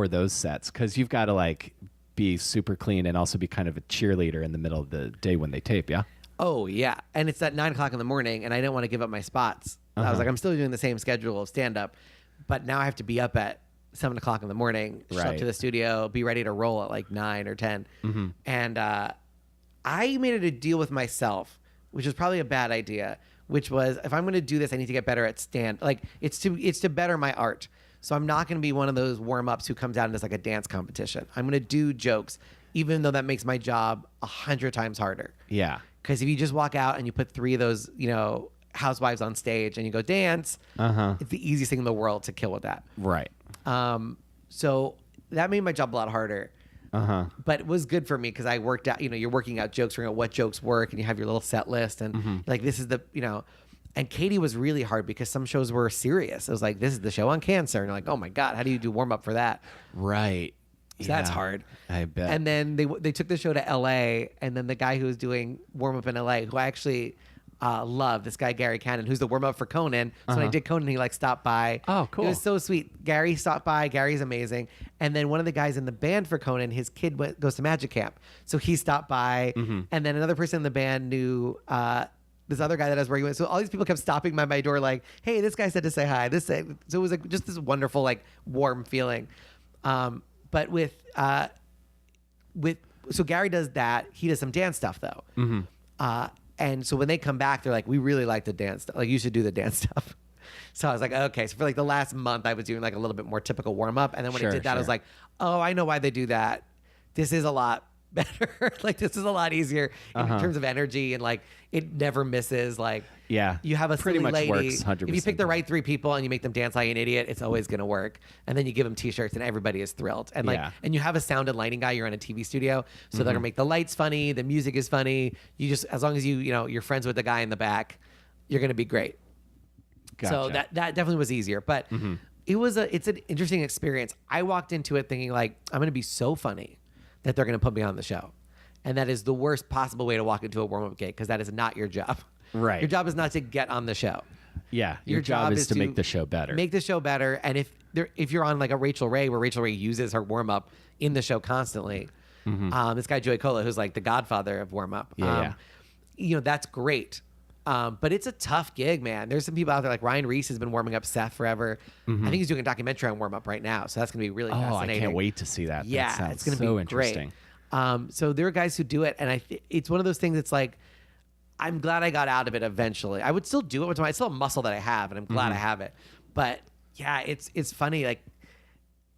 those sets? Because you've got to like be super clean and also be kind of a cheerleader in the middle of the day when they tape, yeah? Oh yeah. And it's at 9:00 in the morning and I didn't want to give up my spots. I was like, I'm still doing the same schedule of stand-up, but now I have to be up at 7:00 in the morning, show up Right. to the studio, be ready to roll at like 9 or 10. And I made it a deal with myself, which was probably a bad idea, which was if I'm going to do this, I need to get better at stand. Like it's to better my art. So I'm not going to be one of those warm-ups who comes out and does like a dance competition. I'm going to do jokes, even though that makes my job 100 times harder. Yeah. Because if you just walk out and you put 3 of those, housewives on stage and you go dance, it's the easiest thing in the world to kill with that. Right. So that made my job a lot harder. But it was good for me because I worked out, you're working out jokes, figuring out what jokes work, and you have your little set list. And like, this is and Katie was really hard because some shows were serious. It was like, this is the show on cancer. And you're like, oh my God, how do you do warm up for that? Right. So that's hard. I bet. And then they took the show to LA, and then the guy who was doing warm up in LA, who I actually love, this guy Gary Cannon, who's the warm up for Conan. So when I did Conan, he stopped by. Oh, cool. It was so sweet. Gary stopped by. Gary's amazing. And then one of the guys in the band for Conan, his kid goes to magic camp, so he stopped by. And then another person in the band knew this other guy that I was working with. So all these people kept stopping by my door, like, "Hey, this guy said to say hi." So it was like just this wonderful, like, warm feeling. But so Gary does that. He does some dance stuff though. And so when they come back, they're like, "We really like the dance stuff. Like, you should do the dance stuff." So I was like, okay. So for like the last month, I was doing like a little bit more typical warm up. And then when I did that, I was like, oh, I know why they do that. This is a lot better. Like, this is a lot easier in terms of energy, and like it never misses. Like, yeah, you have a pretty silly much lady. works 100%. If you pick the right 3 people and you make them dance like an idiot, it's always going to work. And then you give them T-shirts, and everybody is thrilled. And like, and you have a sound and lighting guy. You're in a TV studio, so they're gonna make the lights funny, the music is funny. You just, as long as you're friends with the guy in the back, you're gonna be great. Gotcha. So that definitely was easier, but it's an interesting experience. I walked into it thinking like, I'm going to be so funny that they're going to put me on the show. And that is the worst possible way to walk into a warm-up gig, because that is not your job. Right. Your job is not to get on the show. Yeah. Your job is to make the show better. Make the show better. And if you're on like a Rachel Ray, where Rachel Ray uses her warm-up in the show constantly, this guy Joey Cola, who's like the godfather of warm-up, that's great. But it's a tough gig, man. There's some people out there, like Ryan Reese has been warming up Seth forever. I think he's doing a documentary on warm up right now. So that's going to be really fascinating. I can't wait to see that. Yeah, that it's going to so be interesting. Great. So there are guys who do it. And it's one of those things that's like, I'm glad I got out of it eventually. I would still do it. It's still a muscle that I have, and I'm glad I have it. But yeah, it's funny. Like,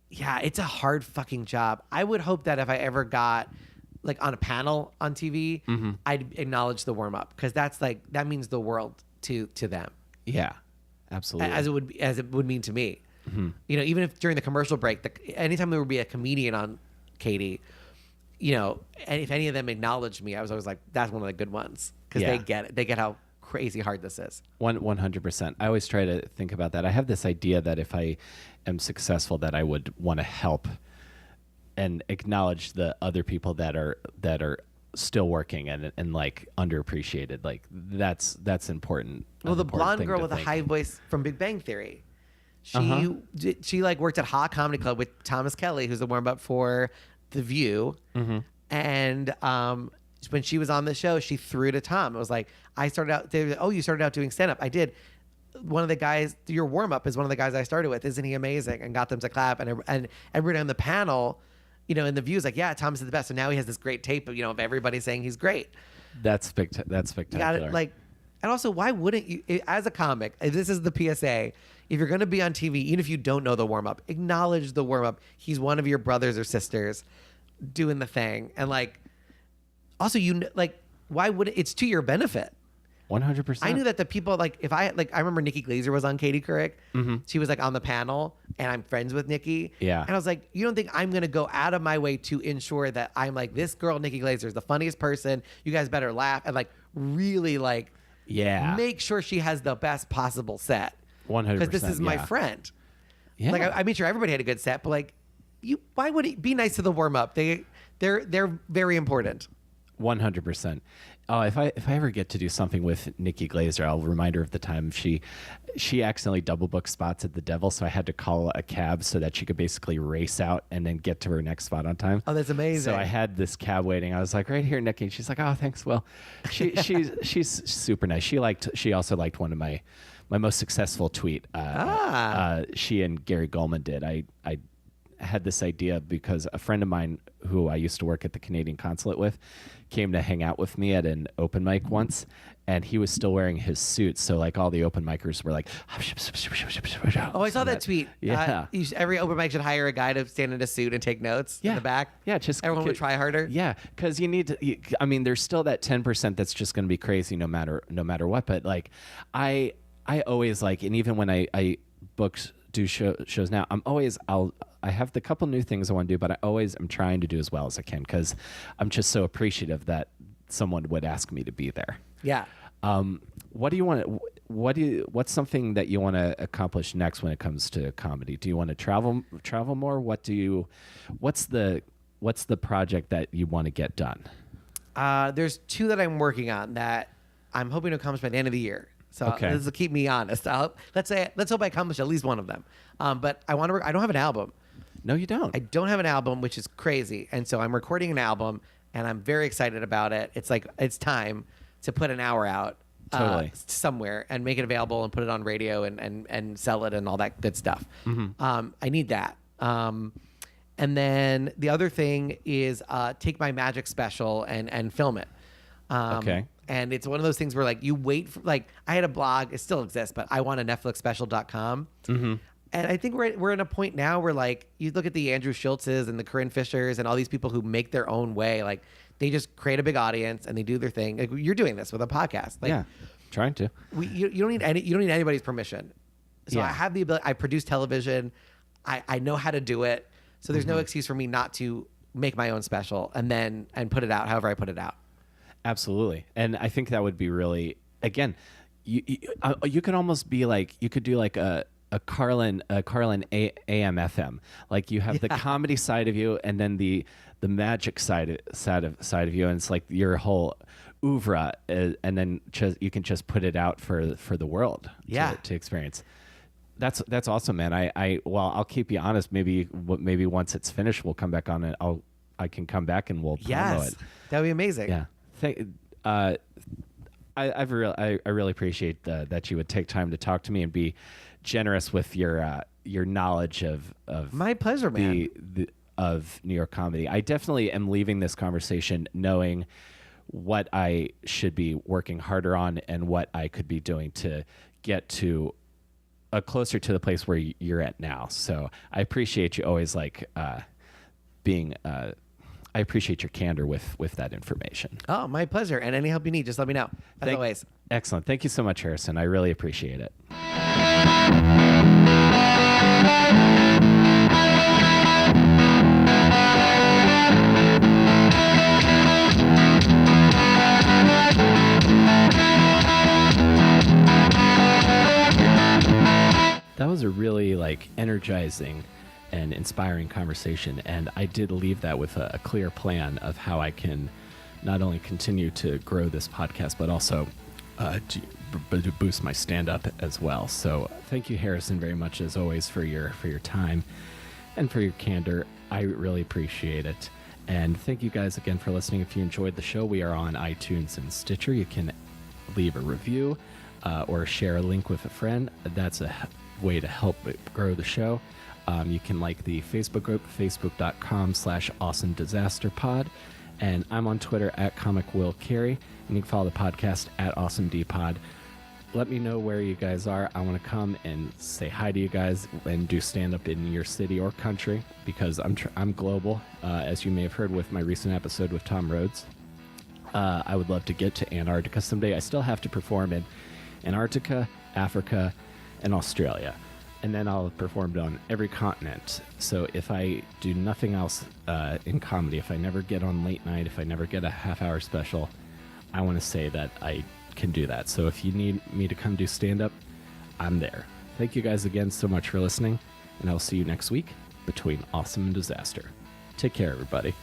yeah, it's a hard fucking job. I would hope that if I ever got like on a panel on TV, I'd acknowledge the warm up, because that's like, that means the world to them. Yeah, absolutely. As it would mean to me. Even if during the commercial break, anytime there would be a comedian on Katie, and if any of them acknowledged me, I was always like, that's one of the good ones, because they get it. They get how crazy hard this is. 100%. I always try to think about that. I have this idea that if I am successful, that I would want to help and acknowledge the other people that are still working and like underappreciated. Like that's important. Well, the blonde girl with a high voice from Big Bang Theory, she like worked at Ha Comedy Club with Thomas Kelly, who's the warm up for The View, and when she was on the show, she threw to Tom. It was like, you started out doing stand up. I did. One of the guys, your warm up is one of the guys I started with. Isn't he amazing? And got them to clap, and everybody on the panel, in The View is like, yeah, Thomas is the best. So now he has this great tape of everybody saying he's great. That's spectacular. And also, why wouldn't you, as a comic, this is the PSA, if you're going to be on TV, even if you don't know the warm-up, acknowledge the warm-up. He's one of your brothers or sisters doing the thing. And like, also, why would it's to your benefit? 100%. I knew that the people, I remember Nikki Glaser was on Katie Couric. She was like on the panel, and I'm friends with Nikki. Yeah. And I was like, you don't think I'm going to go out of my way to ensure that I'm like, this girl, Nikki Glaser, is the funniest person. You guys better laugh, and like really like, make sure she has the best possible set. 100%. Because this is my friend. Yeah. Like I made sure everybody had a good set, but like, why would it be nice to the warm up? They're very important. 100%. Oh, if I ever get to do something with Nikki Glaser, I'll remind her of the time she accidentally double booked spots at the Devil, so I had to call a cab so that she could basically race out and then get to her next spot on time. Oh, that's amazing. So I had this cab waiting. I was like, right here, Nikki. And she's like, oh, thanks. Well, she's super nice. She also liked one of my most successful tweet. She and Gary Goldman did. I had this idea because a friend of mine who I used to work at the Canadian consulate with came to hang out with me at an open mic once, and he was still wearing his suit. So like all the open micers were like, oh, I saw that tweet. Yeah. Every open mic should hire a guy to stand in a suit and take notes in the back. Yeah, just everyone would try harder. Yeah, because you need to. I mean, there's still that 10% that's just going to be crazy no matter what. But like, I always like, and even when I do shows now, I have the couple new things I want to do, but I always am trying to do as well as I can because I'm just so appreciative that someone would ask me to be there. Yeah. What do you want? What's something that you want to accomplish next when it comes to comedy? Do you want to travel more? What's the project that you want to get done? There's two that I'm working on that I'm hoping to accomplish by the end of the year. So this will keep me honest. Let's hope I accomplish at least one of them. But I want to. I don't have an album. No, you don't. I don't have an album, which is crazy. And so I'm recording an album, and I'm very excited about it. It's like it's time to put an hour out somewhere and make it available and put it on radio and sell it and all that good stuff. Mm-hmm. I need that. And then the other thing is take my magic special and film it. Okay. And it's one of those things where like you wait for, like I had a blog, it still exists, but I want a Netflixspecial.com. Mm-hmm. And I think we're in a point now where like you look at the Andrew Schultzes and the Corinne Fishers and all these people who make their own way, like they just create a big audience and they do their thing. Like you're doing this with a podcast. Like, yeah, trying to. You don't need anybody's permission. So I have the ability. I produce television. I know how to do it. So there's no excuse for me not to make my own special and put it out however I put it out. Absolutely. And I think that would be really, again, you could almost be like, you could do like a Carlin AM FM. Like you have the comedy side of you and then the magic side of you. And it's like your whole oeuvre. And then you can just put it out for the world to experience. That's awesome, man. I'll keep you honest. Maybe once it's finished, we'll come back on it. I can come back and we'll promo it. That'd be amazing. Yeah. I really appreciate that you would take time to talk to me and be generous with your knowledge of my pleasure, man. Of New York comedy. I definitely am leaving this conversation knowing what I should be working harder on and what I could be doing to get to closer to the place where you're at now. So I appreciate you always being. I appreciate your candor with that information. Oh, my pleasure. And any help you need, just let me know. As always. Excellent. Thank you so much, Harrison. I really appreciate it. That was a really energizing and inspiring conversation, and I did leave that with a clear plan of how I can not only continue to grow this podcast, but also to boost my stand-up as well. So thank you, Harrison, very much as always for your time and for your candor. I really appreciate it. And thank you guys again for listening. If you enjoyed the show, we are on iTunes and Stitcher. You can leave a review or share a link with a friend. That's a way to help grow the show. You can like the Facebook group, facebook.com/awesomedisasterpod. And I'm on Twitter @ComicWillCarey. And you can follow the podcast @AwesomeDpod. Let me know where you guys are. I want to come and say hi to you guys and do stand-up in your city or country because I'm global, as you may have heard with my recent episode with Tom Rhodes. I would love to get to Antarctica someday. I still have to perform in Antarctica, Africa, and Australia. And then I'll have performed on every continent. So if I do nothing else in comedy, if I never get on late night, if I never get a half-hour special, I want to say that I can do that. So if you need me to come do stand-up, I'm there. Thank you guys again so much for listening, and I'll see you next week between Awesome and Disaster. Take care, everybody.